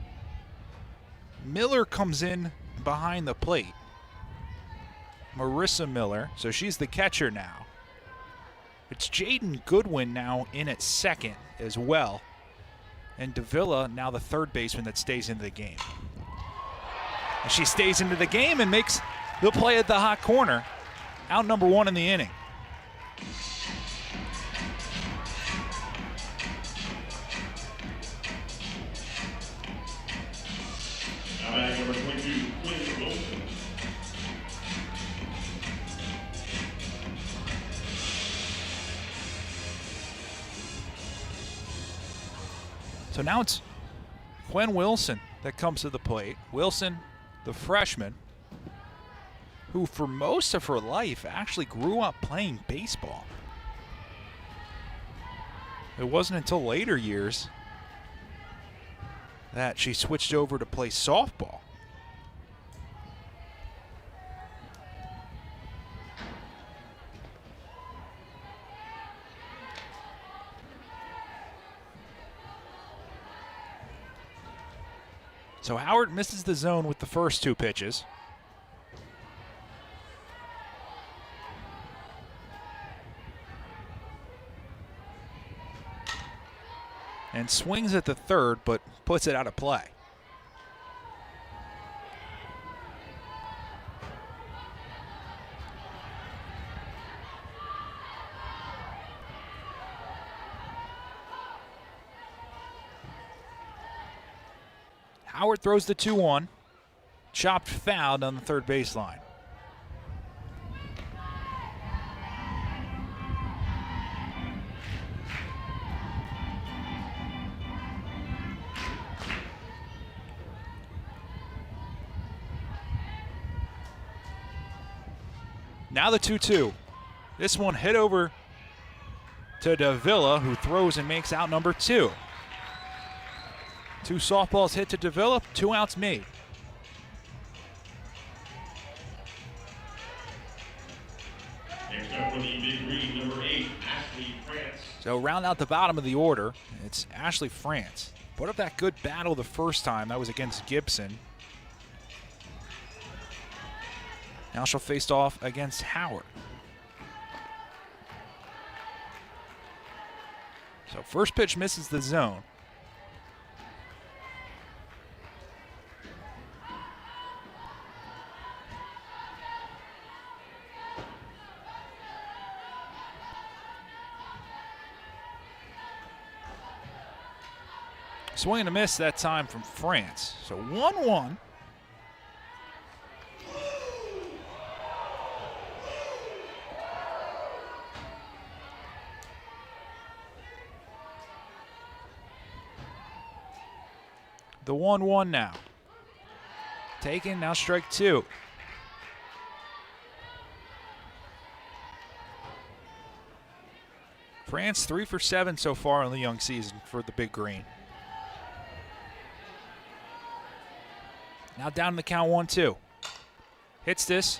Miller comes in behind the plate. Marissa Miller, so she's the catcher now. It's Jaden Goodwin now in at second as well. And Davila now the third baseman that stays into the game. And she stays into the game and makes the play at the hot corner. Out number 1 in the inning. Now batting number 22, Quinn Wilson. So now it's Quinn Wilson that comes to the plate. Wilson, the freshman, who for most of her life actually grew up playing baseball. It wasn't until later years that she switched over to play softball. So Howard misses the zone with the first 2 pitches. And swings at the third, but puts it out of play. Howard throws the 2-1. Chopped foul down the third baseline. Now the 2-2. This one hit over to Davila, who throws and makes out number 2. 2 softballs hit to Davila, 2 outs made. Next up for the big green, number 8, Ashley France. So round out the bottom of the order, it's Ashley France. Put up that good battle the first time. That was against Gibson. Now she'll face off against Howard. So first pitch misses the zone. Swing and a miss that time from France. So 1-1. The 1-1 now. Taken, now strike 2. France 3 for 7 so far in the young season for the big green. Now down in the count 1-2. Hits this.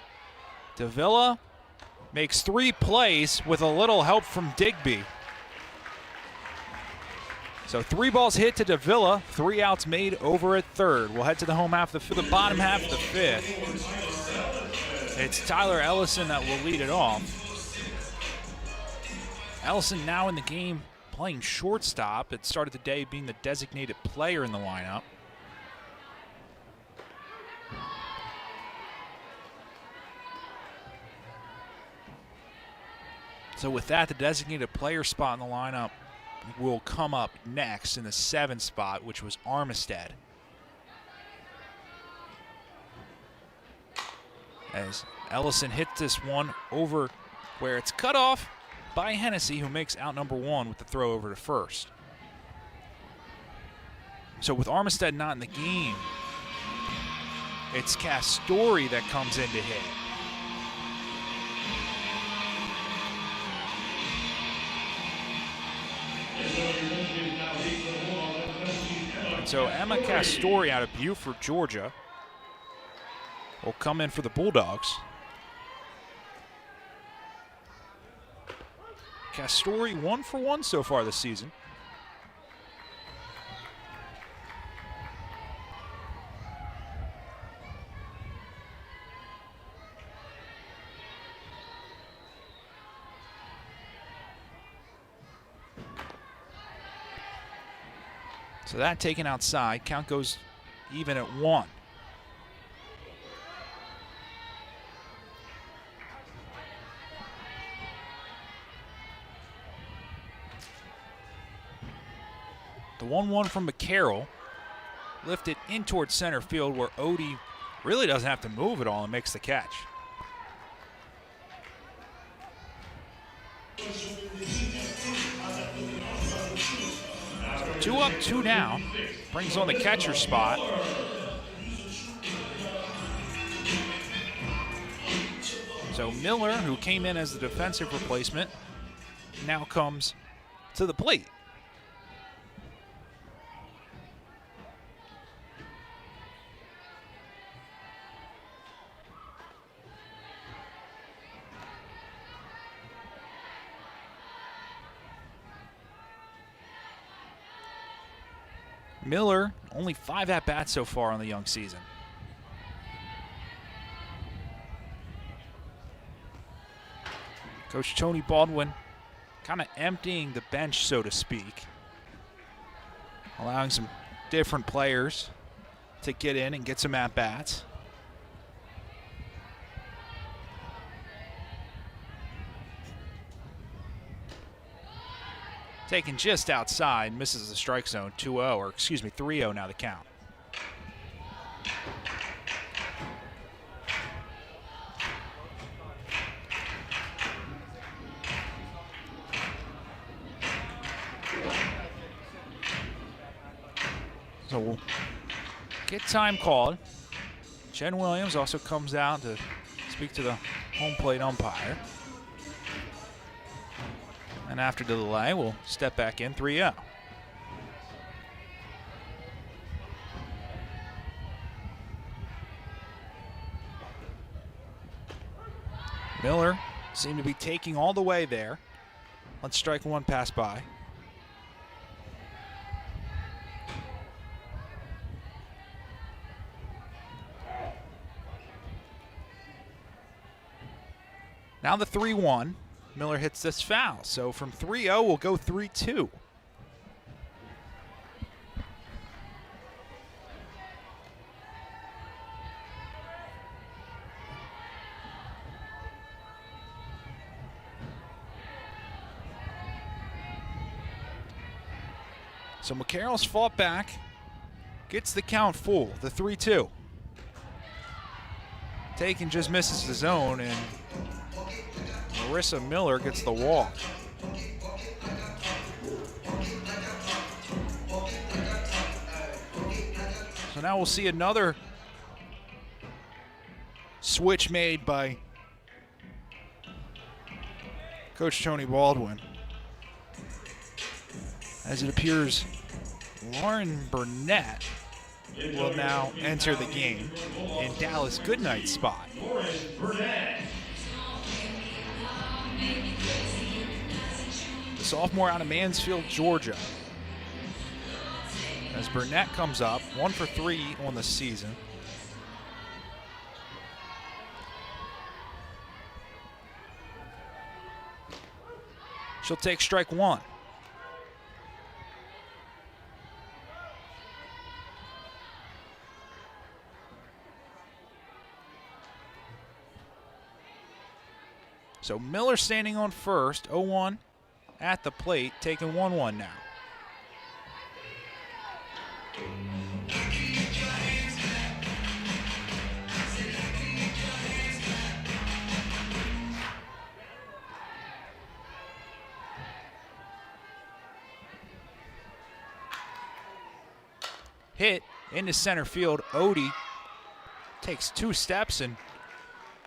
Davila makes 3 plays with a little help from Digby. So 3 balls hit to Davila, 3 outs made over at third. We'll head to the home half, the bottom half of the 5th. It's Tyler Ellison that will lead it off. Ellison now in the game playing shortstop. It started the day being the designated player in the lineup. So with that, the designated player spot in the lineup will come up next in the 7th spot, which was Armistead. As Ellison hit this one over where it's cut off by Hennessy, who makes out number 1 with the throw over to first. So with Armistead not in the game, it's Castori that comes in to hit. And so Emma Castori out of Buford, Georgia, will come in for the Bulldogs. Castori 1 for 1 so far this season. So that taken outside. Count goes even at 1. The 1-1 from McCarroll, lifted in towards center field where Odie really doesn't have to move at all and makes the catch. So 2 up, 2 down, brings on the catcher spot. So Miller, who came in as the defensive replacement, now comes to the plate. Miller, only 5 at-bats so far on the young season. Coach Tony Baldwin kind of emptying the bench, so to speak, allowing some different players to get in and get some at-bats. Taken just outside, misses the strike zone, 2-0, or excuse me, 3-0 now the count. So we'll get time called. Jen Williams also comes out to speak to the home plate umpire. And after the delay, we'll step back in 3-0. Miller seemed to be taking all the way there. Let's strike one pass by. Now the 3-1. Miller hits this foul. So from 3-0, we'll go 3-2. So McCarroll's fought back, gets the count full, the 3-2. Taken just misses the zone, and Marissa Miller gets the walk. So now we'll see another switch made by Coach Tony Baldwin. As it appears, Lauren Burnett will now enter the game in Dallas Goodnight's spot. Lauren Burnett. The sophomore out of Mansfield, Georgia. As Burnett comes up, 1 for 3 on the season. She'll take strike one. So Miller standing on first, 0-1 at the plate, taking 1-1 now. Hit into center field. Odie takes 2 steps and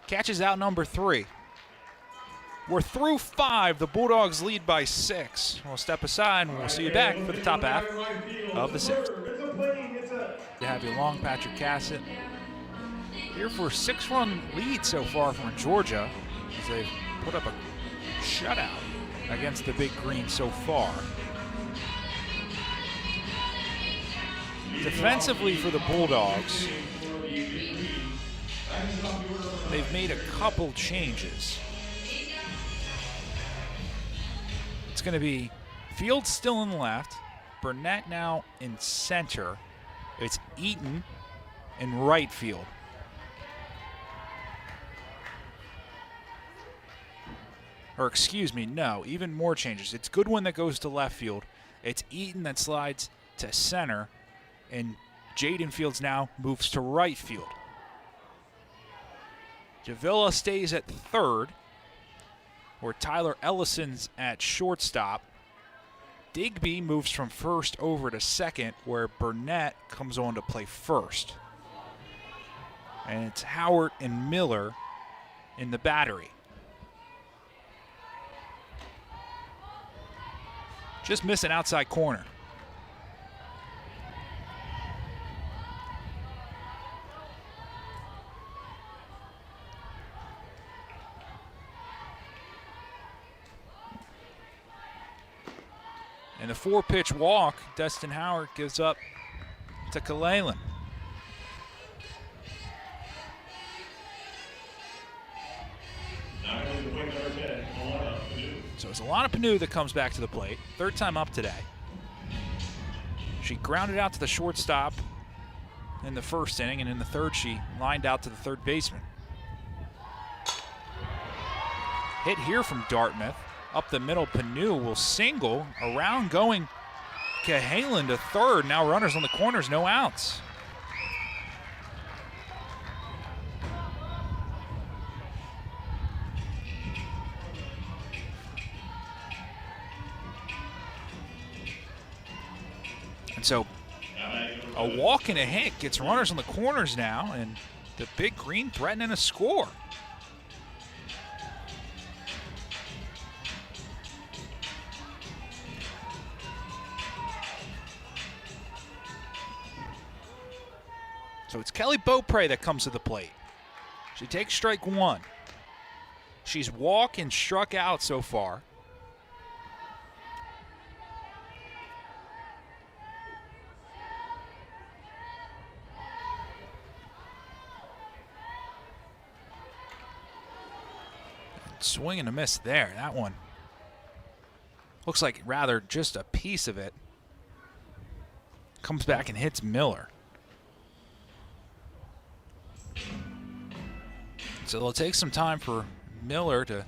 catches out number 3. We're through 5. The Bulldogs lead by 6. We'll step aside and we'll see you back for the top half of the 6th. To have you along, Patrick Cassett. Here for a 6-run lead so far from Georgia, as they've put up a shutout against the Big Green so far. Defensively for the Bulldogs, they've made a couple changes. It's going to be Fields still in left, Burnett now in center. It's Eaton in right field. Or excuse me, no, even more changes. It's Goodwin that goes to left field. It's Eaton that slides to center, and Jaden Fields now moves to right field. Javilla stays at third, where Tyler Ellison's at shortstop. Digby moves from first over to second, where Burnett comes on to play first. And it's Howard and Miller in the battery. Just miss an outside corner. And the 4-pitch walk, Destin Howard gives up to Kalalen. So it's Alana Panu that comes back to the plate. 3rd time up today. She grounded out to the shortstop in the 1st inning, and in the 3rd she lined out to the 3rd baseman. Hit here from Dartmouth. Up the middle, Panu will single. Around going Cahalan to 3rd. Now runners on the corners, no outs. And so a walk and a hit gets runners on the corners now, and the Big Green threatening a score. So it's Kelly Beaupre that comes to the plate. She takes strike one. She's walked and struck out so far. Swing and a miss there. That one looks like rather just a piece of it. Comes back and hits Miller. So it'll take some time for Miller to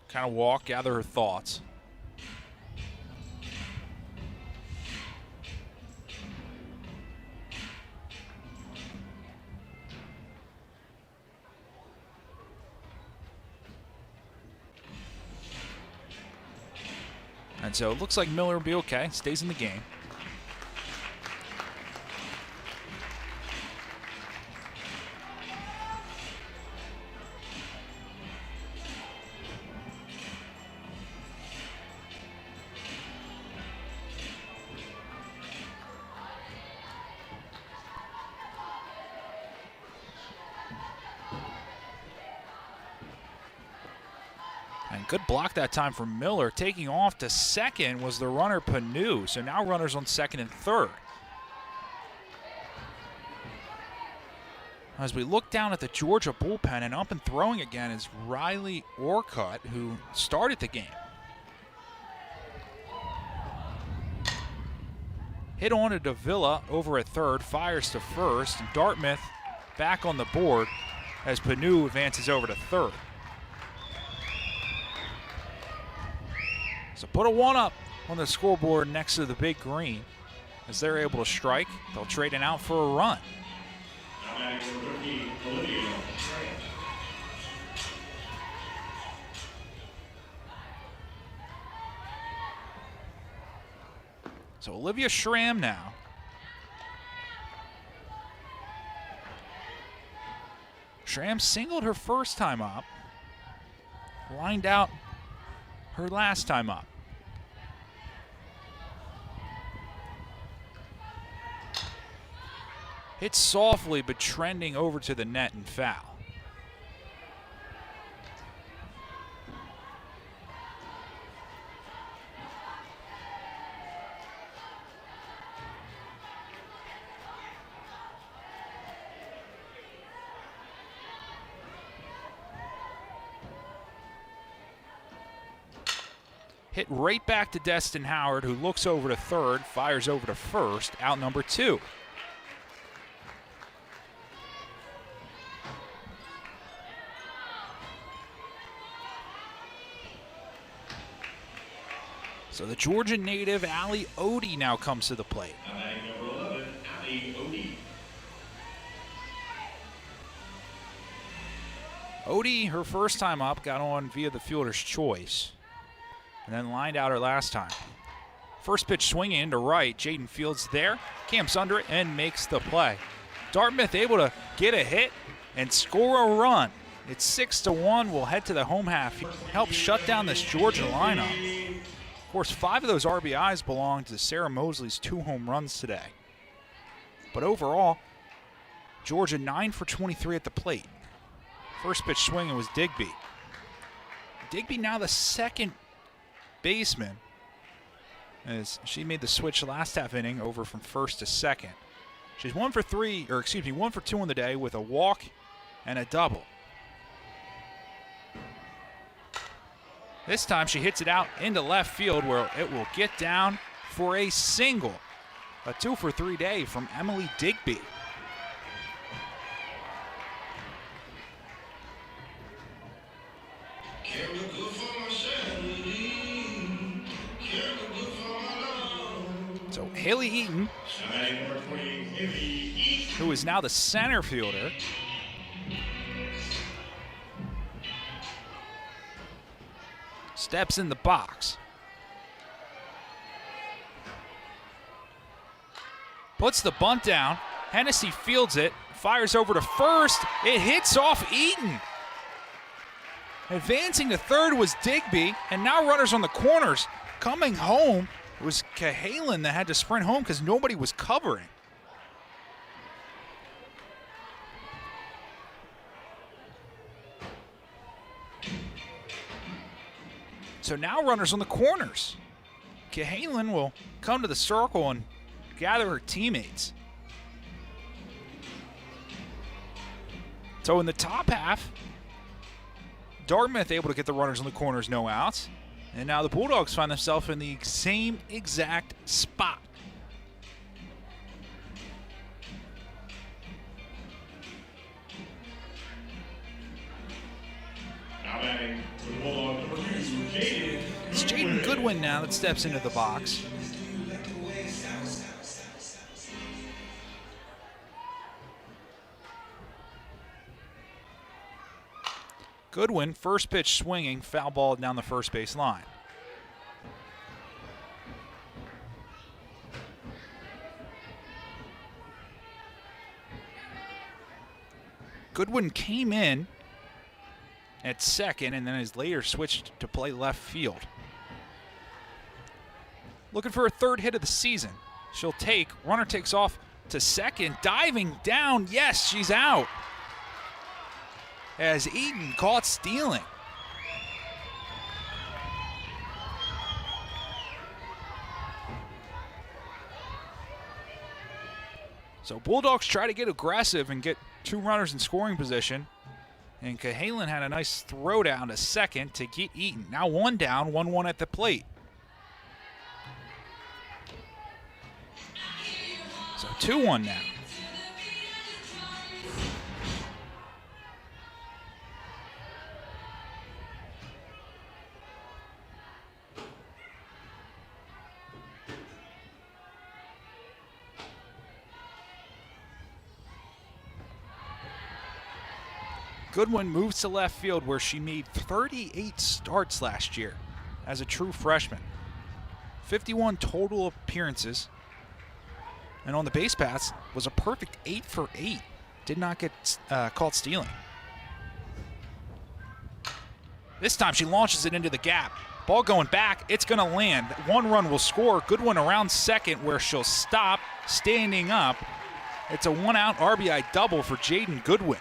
kind of walk, gather her thoughts. And so it looks like Miller will be okay, stays in the game. And good block that time from Miller. Taking off to second was the runner Panu. So now runners on second and third. As we look down at the Georgia bullpen, and up and throwing again is Riley Orcutt, who started the game. Hit on to Davila over at third, fires to first, and Dartmouth back on the board as Panu advances over to third. So put a one up on the scoreboard next to the big green. As they're able to strike, they'll trade it out for a run. So Olivia Schramm now. Schramm singled her first time up, lined out her last time up. Hit softly, but trending over to the net and foul. Hit right back to Destin Howard, who looks over to third, fires over to first, out number two. So the Georgia native Allie Odie now comes to the plate. Number 11, Allie Odie. Odie, her first time up, got on via the fielder's choice, and then lined out her last time. First pitch swinging into right. Jaden Fields there, camps under it, and makes the play. Dartmouth able to get a hit and score a run. It's 6-1. We'll head to the home half. Help shut down this Georgia lineup. Of course, 5 of those RBIs belong to Sarah Mosley's 2 home runs today. But overall, Georgia 9 for 23 at the plate. First pitch swinging was Digby. Digby now the second baseman, as she made the switch last half inning over from first to second. She's 1 for 2 on the day with a walk and a double. This time she hits it out into left field where it will get down for a single. A 2 for 3 day from Emily Digby. So Haley Eaton, who is now the center fielder, steps in the box. Puts the bunt down. Hennessy fields it, fires over to first. It hits off Eaton. Advancing to third was Digby, and now runners on the corners. Coming home, it was Cahalan that had to sprint home because nobody was covering. So now runners on the corners. Cahalan will come to the circle and gather her teammates. So in the top half, Dartmouth able to get the runners on the corners, no outs. And now the Bulldogs find themselves in the same exact spot. Now batting for the Bulldogs, number 2, Jaden. It's Jaden Goodwin now that steps into the box. Goodwin, first pitch swinging, foul ball down the first base line. Goodwin came in at second and then is later switched to play left field. Looking for a third hit of the season. She'll take, runner takes off to second, diving down, yes, she's out. As Eaton caught stealing. So Bulldogs try to get aggressive and get 2 runners in scoring position. And Cahalan had a nice throw down to second to get Eaton. Now 1 down, 1-1 at the plate. So 2-1 now. Goodwin moves to left field where she made 38 starts last year as a true freshman. 51 total appearances. And on the base paths was a perfect 8 for 8. Did not get caught stealing. This time she launches it into the gap. Ball going back, it's gonna land. 1 run will score. Goodwin around second where she'll stop, standing up. It's a 1-out RBI double for Jaden Goodwin.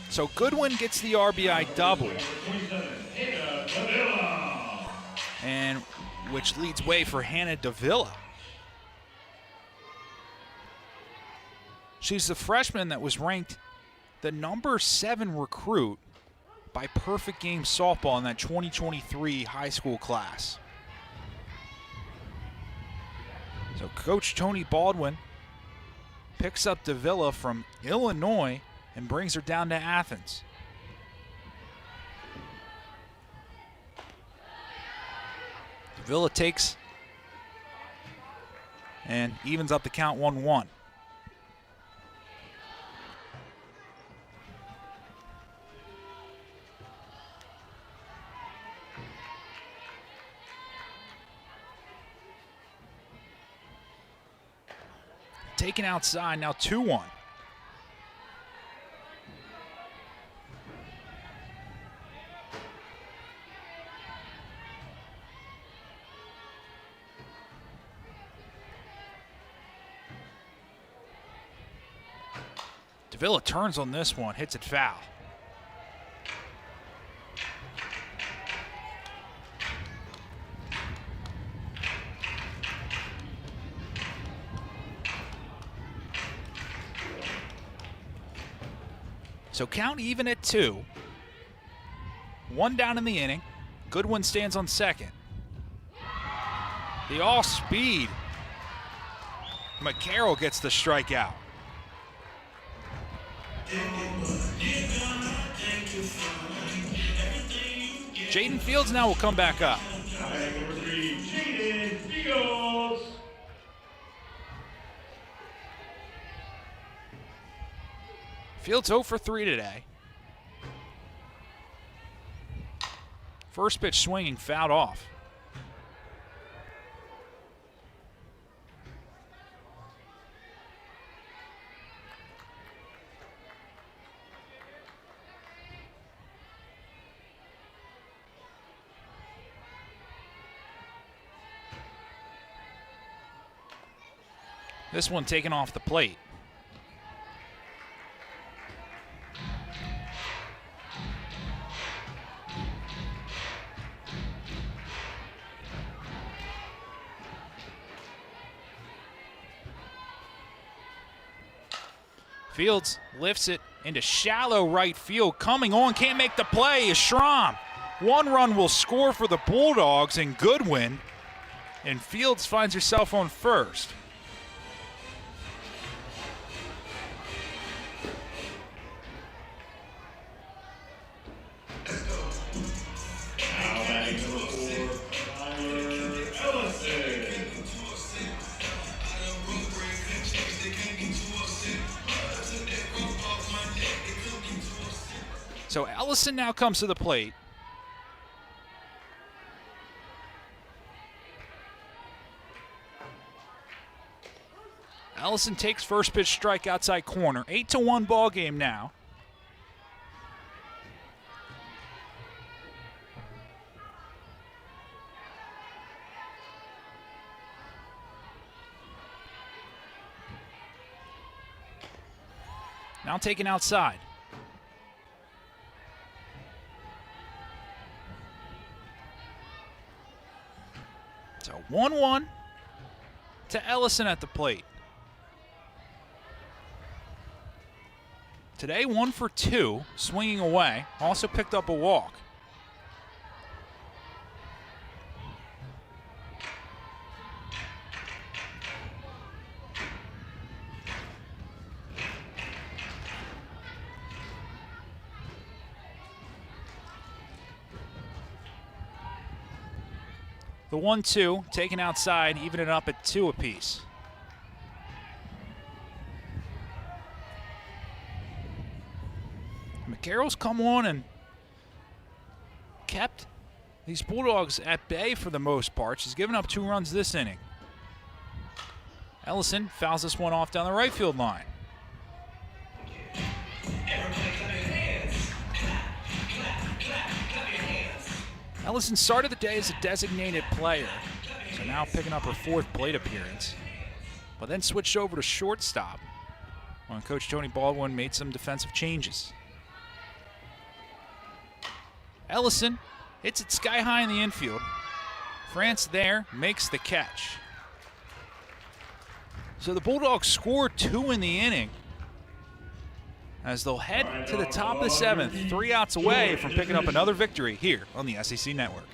So Goodwin gets the RBI double, and which leads way for Hannah Davila. She's the freshman that was ranked the number 7 recruit by Perfect Game Softball in that 2023 high school class. So Coach Tony Baldwin picks up Davila from Illinois and brings her down to Athens. Davila takes and evens up the count 1-1. Taken outside, now 2-1. Davila turns on this one, hits it foul. So count even at 2. 1 down in the inning. Goodwin stands on second. The all-speed. McCarroll gets the strikeout. Jaden Fields now will come back up. Number 3, Jaden Fields. Fields 0 for 3 today. First pitch swinging, fouled off. This one taken off the plate. Fields lifts it into shallow right field. Coming on, can't make the play is Schramm. One run will score for the Bulldogs and Goodwin. And Fields finds herself on first. Now batting number 4, Tyler Ellison. So Ellison now comes to the plate. Ellison takes first pitch strike outside corner. 8-1 ball game now. Now taken outside. So 1-1 to Ellison at the plate. Today 1 for 2, swinging away. Also picked up a walk. The 1-2 taken outside, even it up at 2 apiece. McCarroll's come on and kept these Bulldogs at bay for the most part. She's given up 2 runs this inning. Ellison fouls this one off down the right field line. Ellison started the day as a designated player, so now picking up her 4th plate appearance, but then switched over to shortstop when Coach Tony Baldwin made some defensive changes. Ellison hits it sky high in the infield. France there makes the catch. So the Bulldogs score 2 in the inning as they'll head to the top of the 7th, 3 outs away from picking up another victory here on the SEC Network.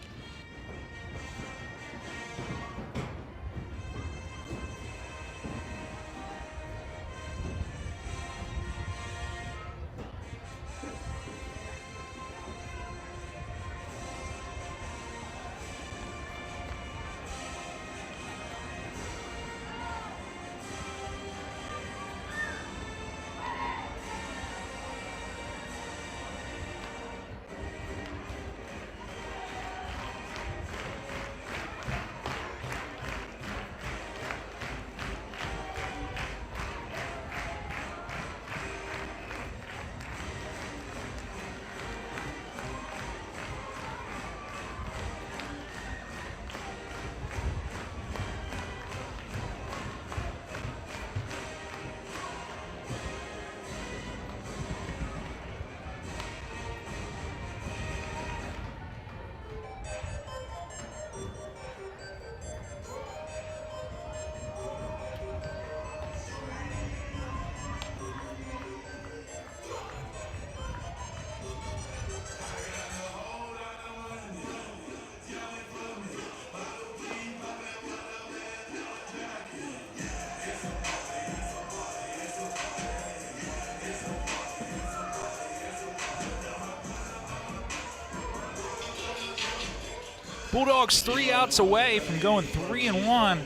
Bulldogs 3 outs away from going 3-1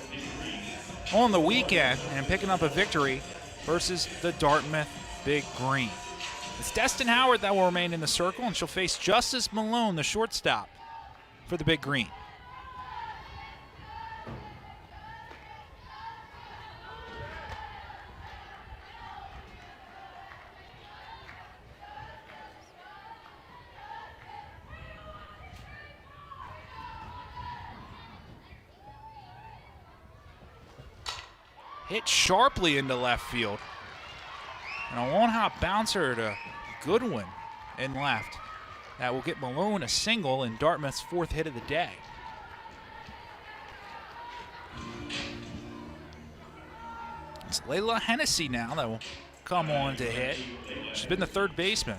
on the weekend and picking up a victory versus the Dartmouth Big Green. It's Destin Howard that will remain in the circle, and she'll face Justice Malone, the shortstop, for the Big Green. hit sharply into left field. And a one-hop bouncer to Goodwin in left. That will get Malone a single in Dartmouth's 4th hit of the day. It's Layla Hennessy now that will come on to hit. She's been the third baseman.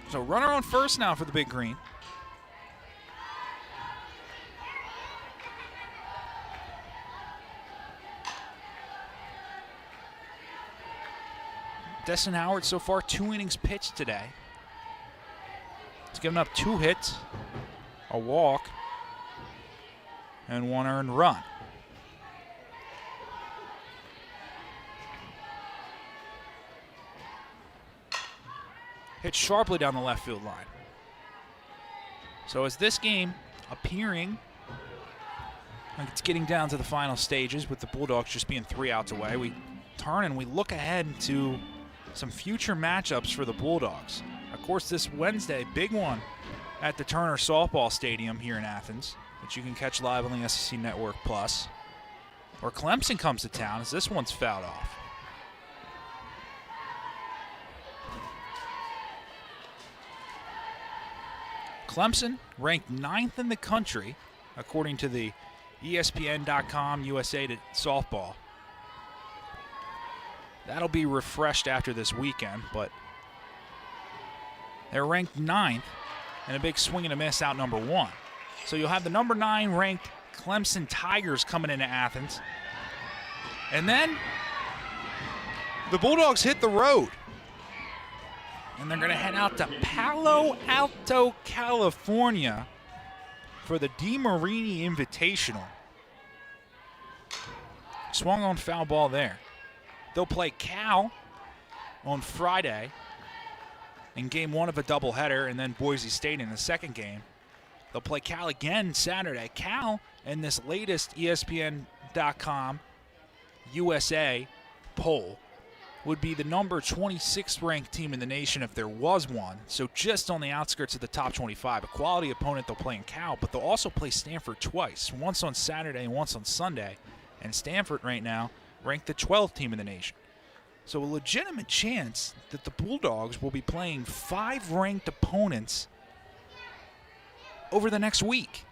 So runner on first now for the Big Green. Destin Howard so far 2 innings pitched today. He's given up 2 hits, a walk, and 1 earned run. Hit sharply down the left field line. So as this game appearing like it's getting down to the final stages with the Bulldogs just being 3 outs away, we turn and we look ahead to some future matchups for the Bulldogs. Of course, this Wednesday, big one at the Turner Softball Stadium here in Athens, which you can catch live on the SEC Network Plus. Or Clemson comes to town as this one's fouled off. Clemson ranked 9th in the country, according to the ESPN.com USA to Softball. That'll be refreshed after this weekend, but they're ranked 9th and a big swing and a miss out number 1. So you'll have the number 9 ranked Clemson Tigers coming into Athens. And then the Bulldogs hit the road. And they're going to head out to Palo Alto, California for the DeMarini Invitational. Swung on foul ball there. They'll play Cal on Friday in game 1 of a doubleheader, and then Boise State in the second game. They'll play Cal again Saturday. Cal, in this latest ESPN.com USA poll, would be the number 26th ranked team in the nation if there was one, so just on the outskirts of the top 25. A quality opponent they'll play in Cal, but they'll also play Stanford twice, once on Saturday and once on Sunday. And Stanford right now ranked the 12th team in the nation. So a legitimate chance that the Bulldogs will be playing 5 ranked opponents over the next week.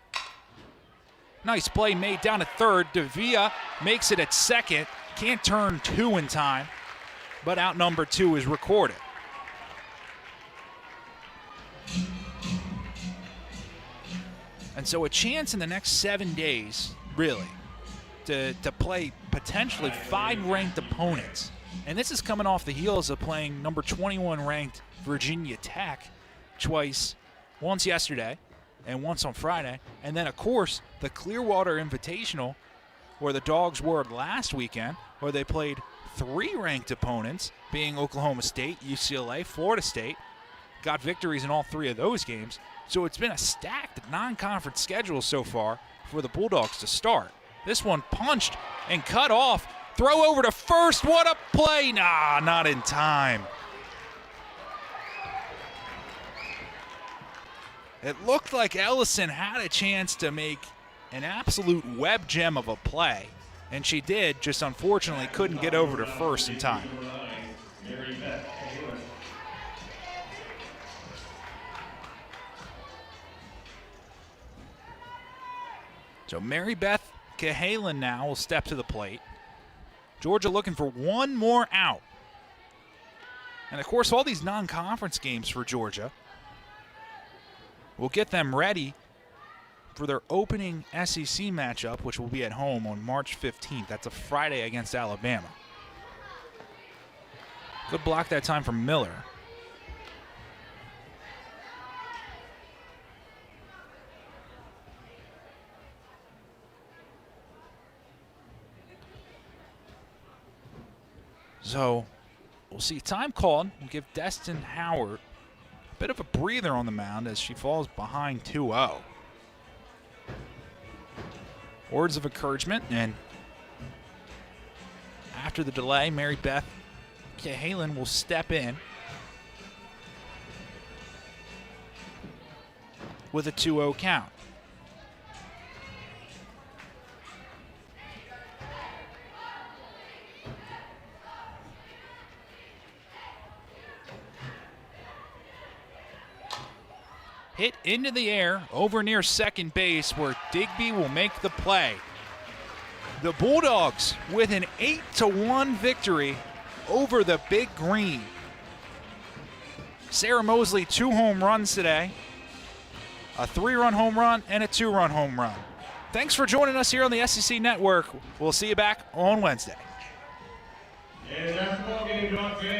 Nice play made down at third. Davia makes it at second. Can't turn 2 in time, but out number 2 is recorded. And so a chance in the next 7 days, really, to play potentially 5 ranked opponents. And this is coming off the heels of playing number 21 ranked Virginia Tech twice, once yesterday and once on Friday. And then, of course, the Clearwater Invitational, where the Dogs were last weekend, where they played 3 ranked opponents, being Oklahoma State, UCLA, Florida State. Got victories in all 3 of those games. So it's been a stacked non-conference schedule so far for the Bulldogs to start. This one punched and cut off. Throw over to first. What a play. Nah, not in time. It looked like Ellison had a chance to make an absolute web gem of a play. And she did, just unfortunately couldn't get over to first in time. So Mary Beth Cahalan now will step to the plate. Georgia looking for 1 more out. And of course, all these non-conference games for Georgia will get them ready for their opening SEC matchup, which will be at home on March 15th. That's a Friday against Alabama. Good block that time from Miller. So we'll see time called. We'll give Destin Howard a bit of a breather on the mound as she falls behind 2-0. Words of encouragement, and after the delay, Mary Beth Cahalan will step in with a 2-0 count. hit into the air over near second base where Digby will make the play. The Bulldogs with an 8-1 victory over the Big Green. Sarah Mosley, 2 home runs today, a 3-run home run and a 2-run home run. Thanks for joining us here on the SEC Network. We'll see you back on Wednesday. And that's the ball game, John.